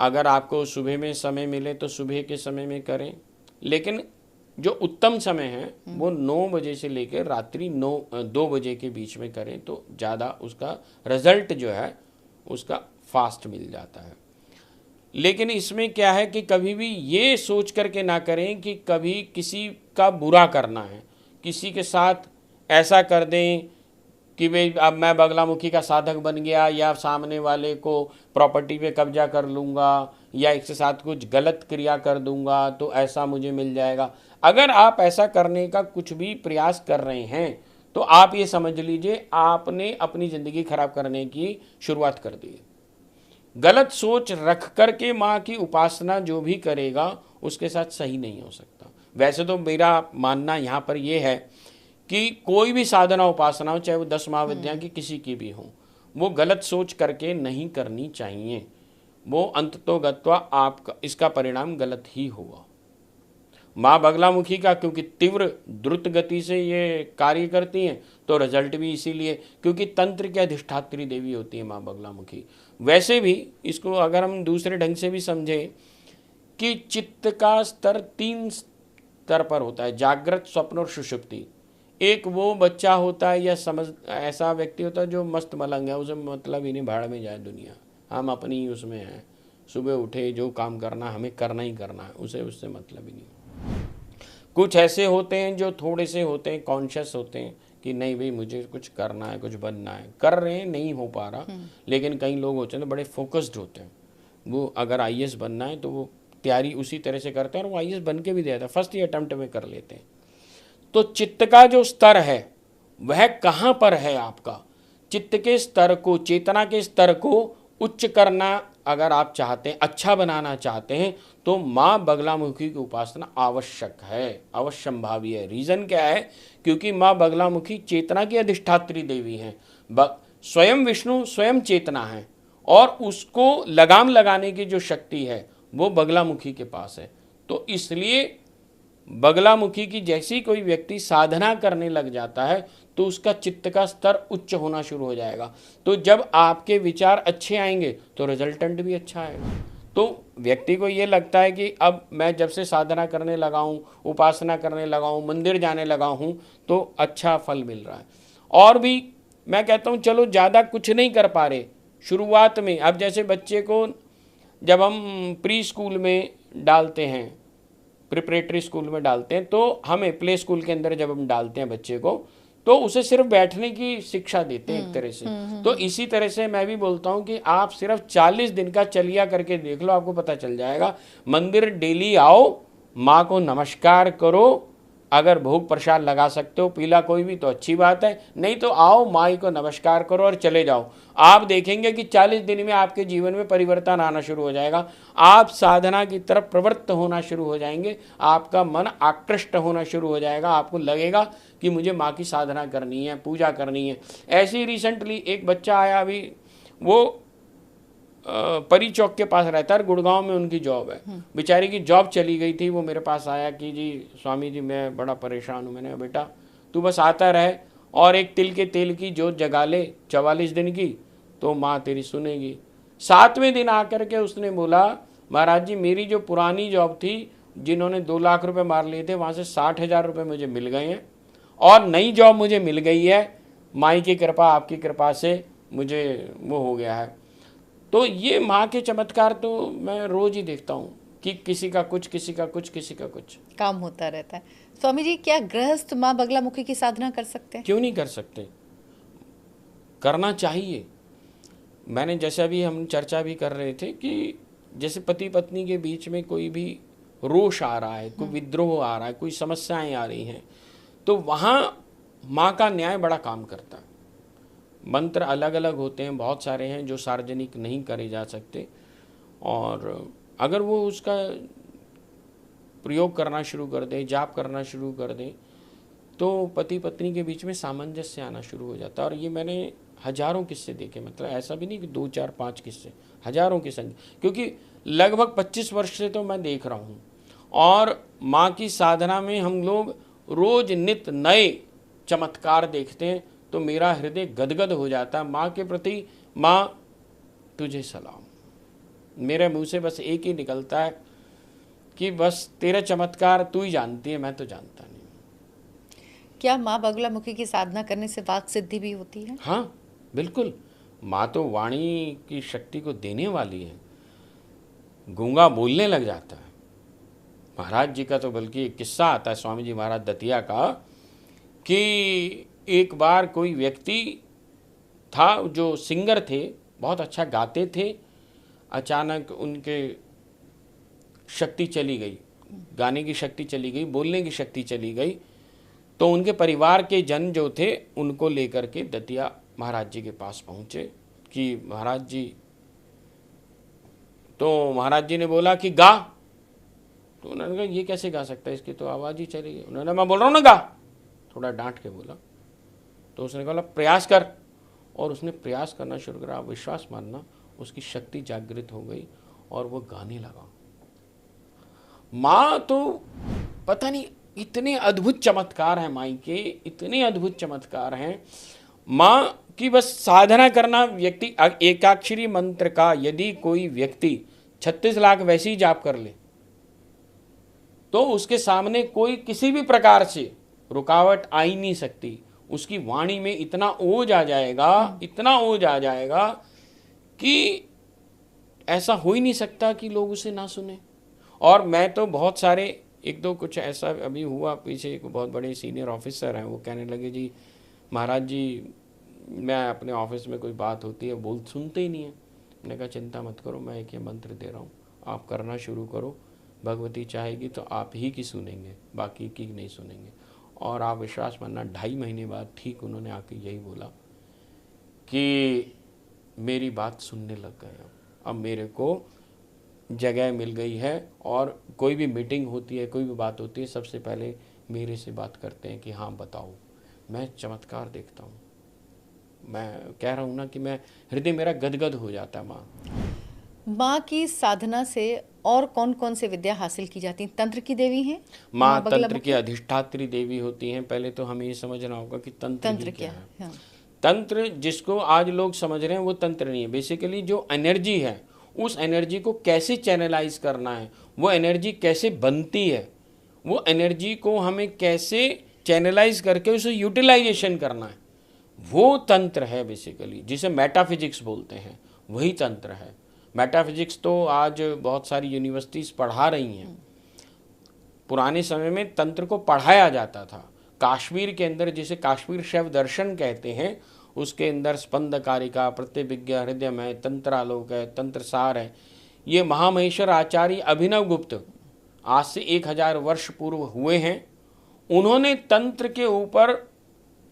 अगर आपको सुबह में समय मिले तो सुबह के समय में करें, लेकिन जो उत्तम समय है वो 9 बजे से लेकर रात्रि 2 बजे के बीच में करें तो ज़्यादा उसका रिजल्ट जो है उसका फास्ट मिल जाता है। लेकिन इसमें क्या है कि कभी भी ये सोच करके ना करें कि कभी किसी का बुरा करना है, किसी के साथ ऐसा कर दें कि भाई अब मैं बगलामुखी का साधक बन गया, या सामने वाले को प्रॉपर्टी पे कब्जा कर लूँगा, या इसके साथ कुछ गलत क्रिया कर दूंगा तो ऐसा मुझे मिल जाएगा। अगर आप ऐसा करने का कुछ भी प्रयास कर रहे हैं तो आप ये समझ लीजिए आपने अपनी ज़िंदगी खराब करने की शुरुआत कर दी। गलत सोच रख करके माँ की उपासना जो भी करेगा उसके साथ सही नहीं हो सकता। वैसे तो मेरा मानना यहाँ पर यह है कि कोई भी साधना उपासना हो, चाहे वो 10 महाविद्या की किसी की भी हो, वो गलत सोच करके नहीं करनी चाहिए। वो अंततोगत्वा आपका इसका परिणाम गलत ही होगा। माँ बगलामुखी का क्योंकि तीव्र द्रुत गति से ये कार्य करती हैं तो रिजल्ट भी इसीलिए, क्योंकि तंत्र की अधिष्ठात्री देवी होती है माँ बगलामुखी। वैसे भी इसको अगर हम दूसरे ढंग से भी समझें कि चित्त का स्तर 3 स्तर पर होता है, जागृत, स्वप्न और सुषुप्ति। एक वो बच्चा होता है या ऐसा व्यक्ति होता है जो मस्त मलंग है, उसे मतलब ही नहीं, भाड़ में जाए दुनिया, हम अपनी ही उसमें हैं, सुबह उठे जो काम करना हमें करना ही करना है, उसे उससे मतलब ही नहीं। कुछ ऐसे होते हैं जो थोड़े से होते हैं, कॉन्शियस होते हैं कि नहीं भाई मुझे कुछ करना है, कुछ बनना है, कर रहे हैं, नहीं हो पा रहा। लेकिन कई लोग होते हैं तो बड़े फोकस्ड होते हैं, वो अगर IAS बनना है तो वो तैयारी उसी तरह से करते हैं और वो IAS बन के भी देता है, फर्स्ट ही अटेम्प्ट में कर लेते हैं। तो चित्त का जो स्तर है वह कहाँ पर है? आपका चित्त के स्तर को, चेतना के स्तर को उच्च करना अगर आप चाहते हैं, अच्छा बनाना चाहते हैं, तो माँ बगलामुखी की उपासना आवश्यक है, अवश्यंभावी है। रीज़न क्या है? क्योंकि माँ बगलामुखी चेतना की अधिष्ठात्री देवी हैं, स्वयं विष्णु स्वयं चेतना है, और उसको लगाम लगाने की जो शक्ति है वो बगलामुखी के पास है। तो इसलिए बगलामुखी की जैसी कोई व्यक्ति साधना करने लग जाता है तो उसका चित्त का स्तर उच्च होना शुरू हो जाएगा। तो जब आपके विचार अच्छे आएंगे तो रिजल्टेंट भी अच्छा आएगा। तो व्यक्ति को ये लगता है कि अब मैं जब से साधना करने लगा हूँ, उपासना करने लगा हूँ, मंदिर जाने लगा हूँ तो अच्छा फल मिल रहा है। और भी मैं कहता हूँ चलो ज़्यादा कुछ नहीं कर पा रहे शुरुआत में। अब जैसे बच्चे को जब हम प्री स्कूल में डालते हैं, प्रिपरेटरी स्कूल में डालते हैं, तो हमें प्ले स्कूल के अंदर जब हम डालते हैं बच्चे को तो उसे सिर्फ बैठने की शिक्षा देते हैं एक तरह से। तो इसी तरह से मैं भी बोलता हूँ कि आप सिर्फ 40 दिन का चलिया करके देख लो, आपको पता चल जाएगा। मंदिर डेली आओ, माँ को नमस्कार करो, अगर भोग प्रसाद लगा सकते हो पीला कोई भी तो अच्छी बात है, नहीं तो आओ माई को नमस्कार करो और चले जाओ। आप देखेंगे कि 40 दिन में आपके जीवन में परिवर्तन आना शुरू हो जाएगा। आप साधना की तरफ प्रवृत्त होना शुरू हो जाएंगे, आपका मन आकृष्ट होना शुरू हो जाएगा, आपको लगेगा कि मुझे माँ की साधना करनी है, पूजा करनी है। ऐसे ही रिसेंटली एक बच्चा आया, अभी वो परी चौक के पास रहता है, गुड़गांव में उनकी जॉब है। बेचारी की जॉब चली गई थी, वो मेरे पास आया कि जी स्वामी जी मैं बड़ा परेशान हूँ। मैंने कहा बेटा तू बस आता रहे और एक तिल के तेल की जोत जगा ले 44 दिन की, तो माँ तेरी सुनेगी। 7वें दिन आकर के उसने बोला महाराज जी मेरी जो पुरानी जॉब थी, जिन्होंने 2 लाख रुपए मार लिए थे, वहाँ से 60,000 रुपये मुझे मिल गए हैं और नई जॉब मुझे मिल गई है। माई की कृपा, आपकी कृपा से मुझे वो हो गया है। तो ये माँ के चमत्कार तो मैं रोज ही देखता हूँ कि किसी का कुछ, किसी का कुछ, किसी का कुछ काम होता रहता है। स्वामी जी, क्या गृहस्थ माँ बगलामुखी की साधना कर सकते हैं? क्यों नहीं कर सकते, करना चाहिए। मैंने जैसे अभी हम चर्चा भी कर रहे थे कि जैसे पति पत्नी के बीच में कोई भी रोष आ रहा है, कोई विद्रोह आ रहा है, कोई समस्याएं आ रही हैं, तो वहाँ माँ का न्याय बड़ा काम करता है। मंत्र अलग अलग होते हैं, बहुत सारे हैं जो सार्वजनिक नहीं करे जा सकते, और अगर वो उसका प्रयोग करना शुरू कर दे, जाप करना शुरू कर दे, तो पति पत्नी के बीच में सामंजस्य आना शुरू हो जाता है। और ये मैंने हजारों किस्से देखे, मतलब ऐसा भी नहीं कि 2 4 5 किस्से, हजारों की संख्या, क्योंकि लगभग 25 वर्ष से तो मैं देख रहा हूँ। और माँ की साधना में हम लोग रोज नित्य नए चमत्कार देखते हैं, तो मेरा हृदय गदगद हो जाता है माँ के प्रति। माँ तुझे सलाम, मेरे मुंह से बस एक ही निकलता है कि बस तेरा चमत्कार तू ही जानती है, मैं तो जानता नहीं। क्या माँ बगलामुखी की साधना करने से वाक सिद्धि भी होती है? हाँ बिल्कुल, माँ तो वाणी की शक्ति को देने वाली है। गूंगा बोलने लग जाता है। महाराज जी का तो बल्कि एक किस्सा आता है स्वामी जी महाराज दतिया का, कि एक बार कोई व्यक्ति था जो सिंगर थे, बहुत अच्छा गाते थे, अचानक उनके शक्ति चली गई, गाने की शक्ति चली गई, बोलने की शक्ति चली गई। तो उनके परिवार के जन जो थे उनको लेकर के दतिया महाराज जी के पास पहुँचे कि महाराज जी, तो महाराज जी ने बोला कि गा। तो उन्होंने कहा ये कैसे गा सकता है, इसकी तो आवाज़ ही चली गई। उन्होंने, मैं बोल रहा हूँ ना गा, थोड़ा डांट के बोला। तो उसने कहा प्रयास कर, और उसने प्रयास करना शुरू करा। आप विश्वास मानना, उसकी शक्ति जागृत हो गई और वो गाने लगा। माँ तो पता नहीं, इतने अद्भुत चमत्कार हैं माई के, इतने अद्भुत चमत्कार हैं माँ की। बस साधना करना, व्यक्ति एकाक्षरी मंत्र का यदि कोई व्यक्ति 36 लाख वैसे ही जाप कर ले, तो उसके सामने कोई किसी भी प्रकार से रुकावट आ ही नहीं सकती। उसकी वाणी में इतना ओज आ जाएगा, इतना ओज आ जाएगा कि ऐसा हो ही नहीं सकता कि लोग उसे ना सुने। और मैं तो बहुत सारे, एक दो कुछ ऐसा अभी हुआ पीछे, एक बहुत बड़े सीनियर ऑफिसर हैं, वो कहने लगे जी महाराज जी मैं अपने ऑफिस में कोई बात होती है बोल सुनते ही नहीं है। मैंने कहा चिंता मत करो, मैं एक ये मंत्र दे रहा हूँ, आप करना शुरू करो, भगवती चाहेगी तो आप ही की सुनेंगे, बाकी की नहीं सुनेंगे। और आप विश्वास मानना 2.5 महीने बाद ठीक उन्होंने आके यही बोला कि मेरी बात सुनने लग गए, अब मेरे को जगह मिल गई है, और कोई भी मीटिंग होती है, कोई भी बात होती है, सबसे पहले मेरे से बात करते हैं कि हाँ बताओ। मैं चमत्कार देखता हूँ, मैं कह रहा हूँ ना कि मैं, हृदय मेरा गदगद हो जाता है। माँ की साधना से और कौन कौन से विद्या हासिल की जाती है? तंत्र की देवी हैं माँ, तंत्र की अधिष्ठात्री देवी होती हैं। पहले तो हमें ये समझना होगा कि तंत्र क्या है। हाँ। तंत्र जिसको आज लोग समझ रहे हैं वो तंत्र नहीं है। बेसिकली जो एनर्जी है, उस एनर्जी को कैसे चैनलाइज करना है, वो एनर्जी कैसे बनती है, वो एनर्जी को हमें कैसे चैनलाइज करके उसे यूटिलाइजेशन करना है, वो तंत्र है बेसिकली, जिसे मेटाफिजिक्स बोलते हैं, वही तंत्र है। मेटाफिजिक्स तो आज बहुत सारी यूनिवर्सिटीज़ पढ़ा रही हैं। पुराने समय में तंत्र को पढ़ाया जाता था। कश्मीर के अंदर, जिसे कश्मीर शैव दर्शन कहते हैं, उसके अंदर स्पंद कारिका, प्रत्यभिज्ञा, हृदयमय, तंत्रालोक है, तंत्रसार है। ये महामहेश्वर आचार्य अभिनव गुप्त आज से 1000 वर्ष पूर्व हुए हैं। उन्होंने तंत्र के ऊपर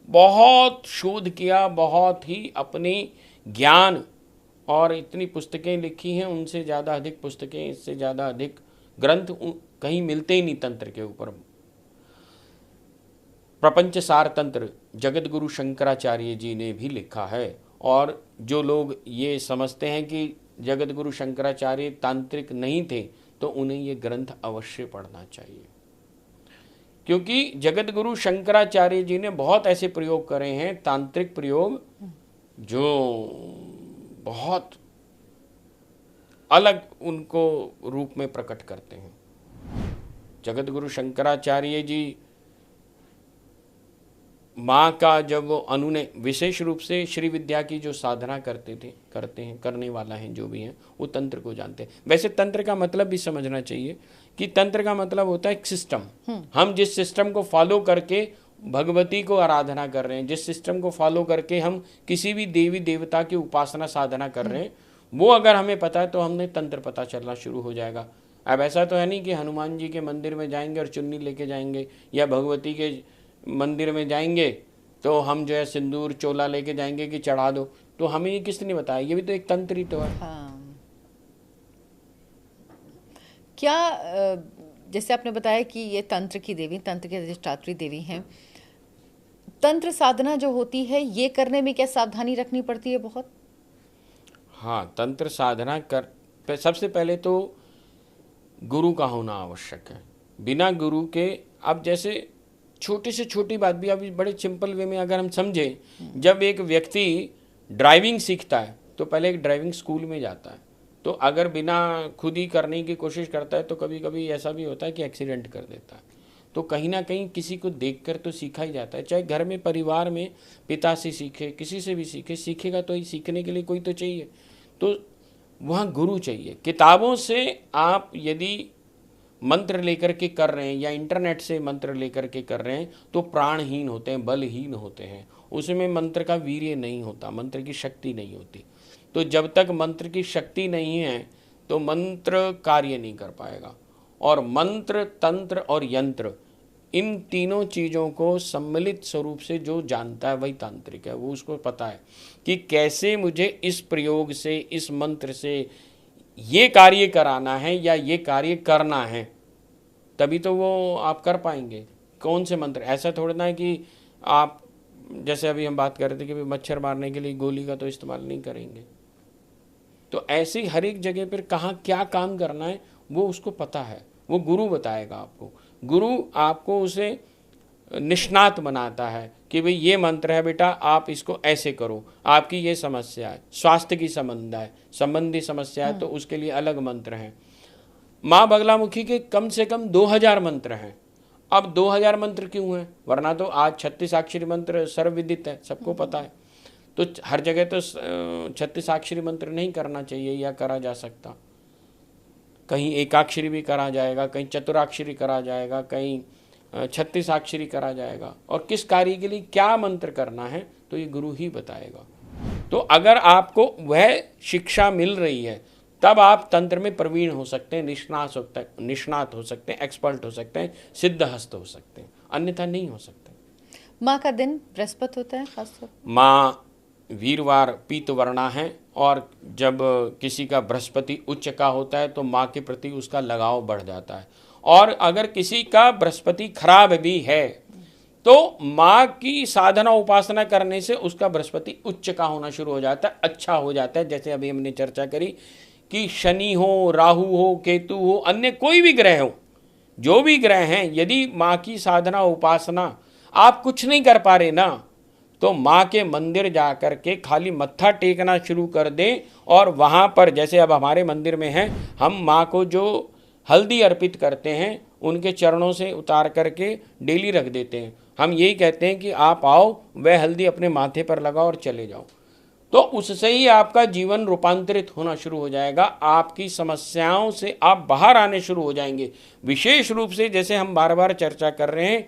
बहुत शोध किया, बहुत ही अपने ज्ञान और इतनी पुस्तकें लिखी हैं, उनसे ज़्यादा अधिक पुस्तकें, इससे ज़्यादा अधिक ग्रंथ कहीं मिलते ही नहीं तंत्र के ऊपर। प्रपंच सार तंत्र जगत गुरु शंकराचार्य जी ने भी लिखा है, और जो लोग ये समझते हैं कि जगत गुरु शंकराचार्य तांत्रिक नहीं थे तो उन्हें ये ग्रंथ अवश्य पढ़ना चाहिए, क्योंकि जगत गुरु शंकराचार्य जी ने बहुत ऐसे प्रयोग करे हैं, तांत्रिक प्रयोग, जो बहुत अलग उनको रूप में प्रकट करते हैं। जगत गुरु शंकराचार्य जी माँ का जब वो अनुनय, विशेष रूप से श्री विद्या की जो साधना करते हैं, करने वाला है जो भी हैं, वो तंत्र को जानते हैं। वैसे तंत्र का मतलब भी समझना चाहिए कि तंत्र का मतलब होता है एक सिस्टम। हम जिस सिस्टम को फॉलो करके भगवती को आराधना कर रहे हैं, जिस सिस्टम को फॉलो करके हम किसी भी देवी देवता की उपासना साधना कर रहे हैं, वो अगर हमें पता है तो हमने तंत्र पता चलना शुरू हो जाएगा। अब ऐसा तो है नहीं कि हनुमान जी के मंदिर में जाएंगे और चुन्नी लेके जाएंगे, या भगवती के मंदिर में जाएंगे तो हम जो है सिंदूर चोला लेके जाएंगे कि चढ़ा दो। तो हमें ये किसने बताया? ये भी तो एक तंत्र ही तो है। हाँ। क्या जैसे आपने बताया कि ये तंत्र की देवी, तंत्र की अधिष्ठात्री देवी हैं, तंत्र साधना जो होती है ये करने में क्या सावधानी रखनी पड़ती है? बहुत। हाँ, तंत्र साधना कर सबसे पहले तो गुरु का होना आवश्यक है। बिना गुरु के, अब जैसे छोटी से छोटी बात भी अभी बड़े सिंपल वे में अगर हम समझें, जब एक व्यक्ति ड्राइविंग सीखता है तो पहले एक ड्राइविंग स्कूल में जाता है, तो अगर बिना खुद ही करने की कोशिश करता है तो कभी कभी ऐसा भी होता है कि एक्सीडेंट कर देता है। तो कहीं ना कहीं किसी को देखकर तो सीखा ही जाता है, चाहे घर में परिवार में पिता से सीखे, किसी से भी सीखे, सीखेगा तो ही सीखने के लिए कोई तो चाहिए, तो वहाँ गुरु चाहिए। किताबों से आप यदि मंत्र लेकर के कर रहे हैं या इंटरनेट से मंत्र लेकर के कर रहे हैं तो प्राणहीन होते हैं, बलहीन होते हैं, उसमें मंत्र का वीर्य नहीं होता, मंत्र की शक्ति नहीं होती। तो जब तक मंत्र की शक्ति नहीं है तो मंत्र कार्य नहीं कर पाएगा। और मंत्र, तंत्र और यंत्र, इन तीनों चीज़ों को सम्मिलित स्वरूप से जो जानता है वही तांत्रिक है। वो उसको पता है कि कैसे मुझे इस प्रयोग से, इस मंत्र से ये कार्य कराना है या ये कार्य करना है, तभी तो वो आप कर पाएंगे। कौन से मंत्र, ऐसा थोड़ा ना है कि आप, जैसे अभी हम बात कर रहे थे कि मच्छर मारने के लिए गोली का तो इस्तेमाल नहीं करेंगे, तो ऐसे हर एक जगह पर कहाँ क्या काम करना है वो उसको पता है, वो गुरु बताएगा आपको। गुरु आपको उसे निष्णात बनाता है कि भाई ये मंत्र है बेटा, आप इसको ऐसे करो, आपकी ये समस्या है, स्वास्थ्य की संबंधी समस्या है तो उसके लिए अलग मंत्र हैं। माँ बगलामुखी के कम से कम 2000 मंत्र हैं। अब 2000 मंत्र क्यों हैं? वरना तो आज 36 अक्षरी मंत्र सर्वविदित है, सबको पता है। तो हर जगह तो 36 अक्षरी मंत्र नहीं करना चाहिए या करा जा सकता, कहीं एकाक्षरी भी करा जाएगा, कहीं चतुराक्षरी करा जाएगा, कहीं 36 अक्षरी करा जाएगा। और किस कार्य के लिए क्या मंत्र करना है तो ये गुरु ही बताएगा। तो अगर आपको वह शिक्षा मिल रही है तब आप तंत्र में प्रवीण हो सकते हैं, निष्णात हो सकते हैं, एक्सपर्ट हो सकते हैं, सिद्धहस्त हो सकते हैं, अन्यथा नहीं हो सकते। माँ का दिन बृहस्पति होता है खासतौर? माँ वीरवार पीतवर्णा है, और जब किसी का बृहस्पति उच्च का होता है तो माँ के प्रति उसका लगाव बढ़ जाता है। और अगर किसी का बृहस्पति खराब भी है तो माँ की साधना उपासना करने से उसका बृहस्पति उच्च का होना शुरू हो जाता है, अच्छा हो जाता है। जैसे अभी हमने चर्चा करी कि शनि हो, राहु हो, केतु हो, अन्य कोई भी ग्रह हो, जो भी ग्रह हैं, यदि माँ की साधना उपासना आप कुछ नहीं कर पा रहे ना, तो माँ के मंदिर जा कर के खाली मत्था टेकना शुरू कर दें। और वहाँ पर जैसे अब हमारे मंदिर में है, हम माँ को जो हल्दी अर्पित करते हैं उनके चरणों से उतार करके डेली रख देते हैं। हम यही कहते हैं कि आप आओ, वह हल्दी अपने माथे पर लगाओ और चले जाओ, तो उससे ही आपका जीवन रूपांतरित होना शुरू हो जाएगा। आपकी समस्याओं से आप बाहर आने शुरू हो जाएंगे। विशेष रूप से जैसे हम बार बार चर्चा कर रहे हैं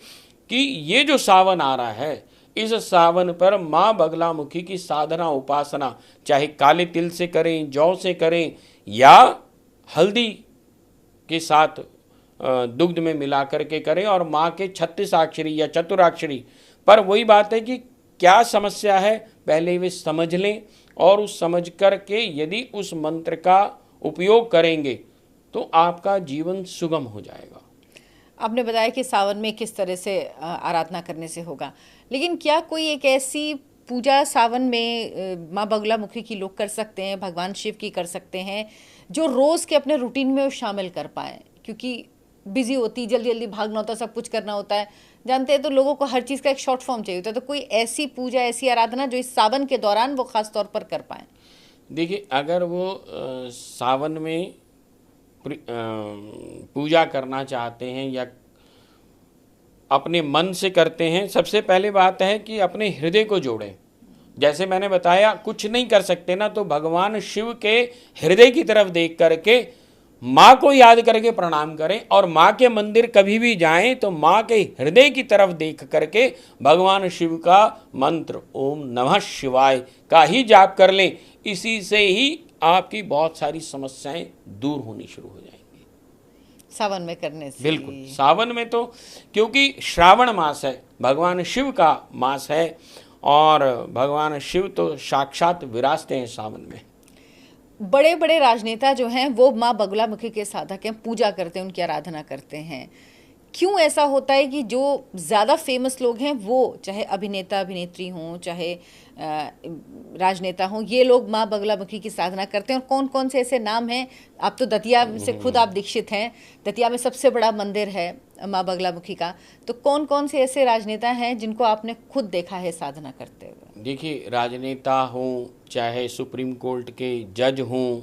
कि ये जो सावन आ रहा है, इस सावन पर माँ बगलामुखी की साधना उपासना चाहे काले तिल से करें, जौ से करें या हल्दी के साथ दुग्ध में मिला करके करें और माँ के 36 अक्षरी या चतुराक्षरी। पर वही बात है कि क्या समस्या है पहले वे समझ लें और उस समझ कर के यदि उस मंत्र का उपयोग करेंगे तो आपका जीवन सुगम हो जाएगा। आपने बताया कि सावन में किस तरह से आराधना करने से होगा, लेकिन क्या कोई एक ऐसी पूजा सावन में माँ बगुलामुखी की लोग कर सकते हैं, भगवान शिव की कर सकते हैं, जो रोज़ के अपने रूटीन में वो शामिल कर पाएँ? क्योंकि बिजी होती, जल्दी जल्दी भागना होता है, सब कुछ करना होता है, जानते हैं, तो लोगों को हर चीज़ का एक शॉर्ट फॉर्म चाहिए होता है। तो कोई ऐसी पूजा, ऐसी आराधना जो इस सावन के दौरान वो खास तौर पर कर पाएँ? देखिए, अगर वो सावन में पूजा करना चाहते हैं या अपने मन से करते हैं, सबसे पहले बात है कि अपने हृदय को जोड़ें। जैसे मैंने बताया, कुछ नहीं कर सकते ना तो भगवान शिव के हृदय की तरफ देख करके माँ को याद करके प्रणाम करें, और माँ के मंदिर कभी भी जाएं तो माँ के हृदय की तरफ देख करके भगवान शिव का मंत्र ओम नमः शिवाय का ही जाप कर लें। इसी से ही आपकी बहुत सारी समस्याएं दूर होनी शुरू हो जाएंगी सावन में करने से। बिल्कुल, सावन में तो क्योंकि श्रावण मास है, भगवान शिव का मास है, और भगवान शिव तो साक्षात विराजते हैं सावन में। बड़े बड़े राजनेता जो हैं वो माँ बगुलामुखी के साधक हैं, पूजा करते हैं, उनकी आराधना करते हैं। क्यों ऐसा होता है कि जो ज़्यादा फेमस लोग हैं, वो चाहे अभिनेता अभिनेत्री हों, चाहे राजनेता हों, ये लोग माँ बगुलामुखी की साधना करते हैं? और कौन कौन से ऐसे नाम हैं? आप तो दतिया से खुद आप दीक्षित हैं, दतिया में सबसे बड़ा मंदिर है माँ बगुलामुखी का, तो कौन कौन से ऐसे राजनेता हैं जिनको आपने खुद देखा है साधना करते हुए? देखिए, राजनेता हों, चाहे सुप्रीम कोर्ट के जज हों,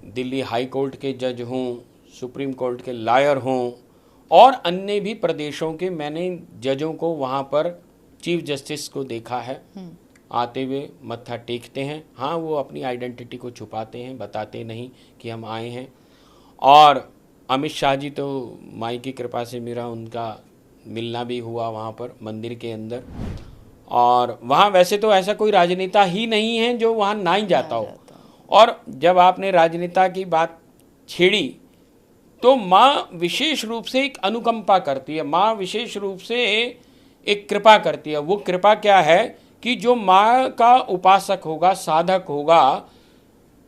दिल्ली हाई कोर्ट के जज हों, सुप्रीम कोर्ट के लॉयर हों, और अन्य भी प्रदेशों के मैंने जजों को वहाँ पर चीफ जस्टिस को देखा है, आते हुए मत्था टेकते हैं। हाँ, वो अपनी आइडेंटिटी को छुपाते हैं, बताते नहीं कि हम आए हैं। और अमित शाह जी तो माई की कृपा से मेरा उनका मिलना भी हुआ वहाँ पर मंदिर के अंदर, और वहाँ वैसे तो ऐसा कोई राजनेता ही नहीं है जो वहाँ ना ही जाता हो। और जब आपने राजनेता की बात छेड़ी तो माँ विशेष रूप से एक अनुकंपा करती है, माँ विशेष रूप से एक कृपा करती है। वो कृपा क्या है कि जो माँ का उपासक होगा, साधक होगा,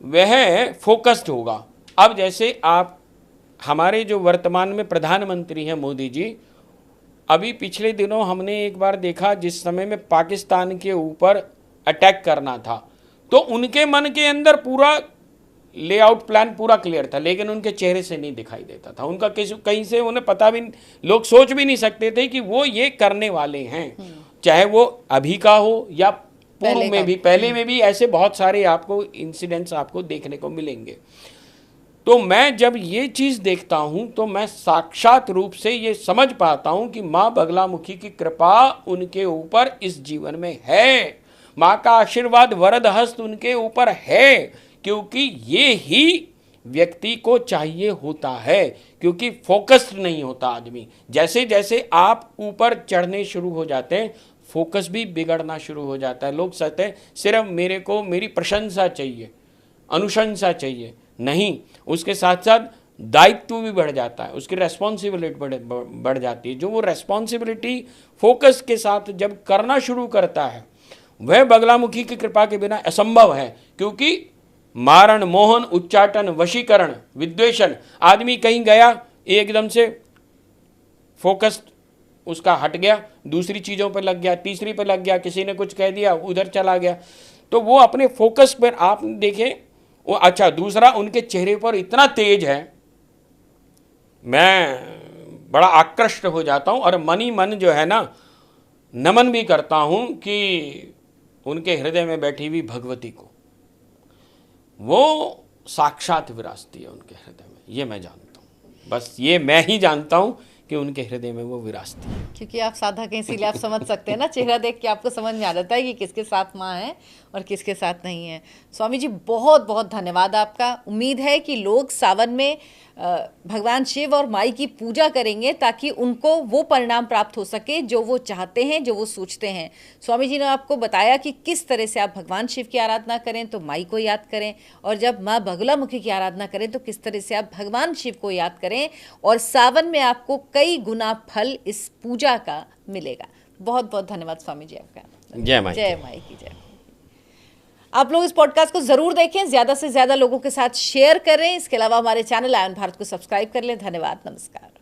वह फोकस्ड होगा। अब जैसे आप हमारे जो वर्तमान में प्रधानमंत्री हैं मोदी जी, अभी पिछले दिनों हमने एक बार देखा जिस समय में पाकिस्तान के ऊपर अटैक करना था, तो उनके मन के अंदर पूरा लेआउट प्लान पूरा क्लियर था, लेकिन उनके चेहरे से नहीं दिखाई देता था। उनका कहीं से उन्हें पता भी, लोग सोच भी नहीं सकते थे कि वो ये करने वाले हैं। चाहे वो अभी का हो या पूर्व में भी, पहले में भी ऐसे बहुत सारे आपको इंसिडेंट्स आपको देखने को मिलेंगे। तो मैं जब ये चीज़ देखता हूँ तो मैं साक्षात रूप से ये समझ पाता हूँ कि माँ बगलामुखी की कृपा उनके ऊपर इस जीवन में है, माँ का आशीर्वाद वरद हस्त उनके ऊपर है, क्योंकि ये ही व्यक्ति को चाहिए होता है, क्योंकि फोकस्ड नहीं होता आदमी। जैसे जैसे आप ऊपर चढ़ने शुरू हो जाते हैं, फोकस भी बिगड़ना शुरू हो जाता है। लोग सोचते हैं सिर्फ मेरे को मेरी प्रशंसा चाहिए, अनुशंसा चाहिए, नहीं, उसके साथ साथ दायित्व भी बढ़ जाता है, उसकी रेस्पॉन्सिबिलिटी बढ़ जाती है। जो वो रेस्पॉन्सिबिलिटी फोकस के साथ जब करना शुरू करता है, वह बगलामुखी की कृपा के बिना असंभव है। क्योंकि मारण, मोहन, उच्चाटन, वशीकरण, विद्वेषण, आदमी कहीं गया एकदम से फोकस उसका हट गया, दूसरी चीज़ों पर लग गया, तीसरी पर लग गया, किसी ने कुछ कह दिया उधर चला गया, तो वो अपने फोकस पर आप देखें वो। अच्छा, दूसरा, उनके चेहरे पर इतना तेज है, मैं बड़ा आकृष्ट हो जाता हूँ और मन ही मन जो है ना नमन भी करता हूँ कि उनके हृदय में बैठी हुई भगवती को, वो साक्षात विराजती है उनके हृदय में। ये मैं जानता हूँ, बस ये मैं ही जानता हूँ कि उनके हृदय में वो विराजती है। क्योंकि आप साधक हैं, इसीलिए आप समझ सकते हैं ना, चेहरा देख के आपको समझ में आ जाता है कि किसके साथ माँ है और किसके साथ नहीं है। स्वामी जी, बहुत बहुत धन्यवाद आपका। उम्मीद है कि लोग सावन में भगवान शिव और माई की पूजा करेंगे ताकि उनको वो परिणाम प्राप्त हो सके जो वो चाहते हैं, जो वो सोचते हैं। स्वामी जी ने आपको बताया कि किस तरह से आप भगवान शिव की आराधना करें तो माई को याद करें, और जब माँ बगुलामुखी की आराधना करें तो किस तरह से आप भगवान शिव को याद करें, और सावन में आपको कई गुना फल इस पूजा का मिलेगा। बहुत बहुत धन्यवाद स्वामी जी आपका। जय माई। जय माई की जय। आप लोग इस पॉडकास्ट को जरूर देखें, ज्यादा से ज्यादा लोगों के साथ शेयर करें। इसके अलावा हमारे चैनल आयन भारत को सब्सक्राइब कर लें। धन्यवाद, नमस्कार।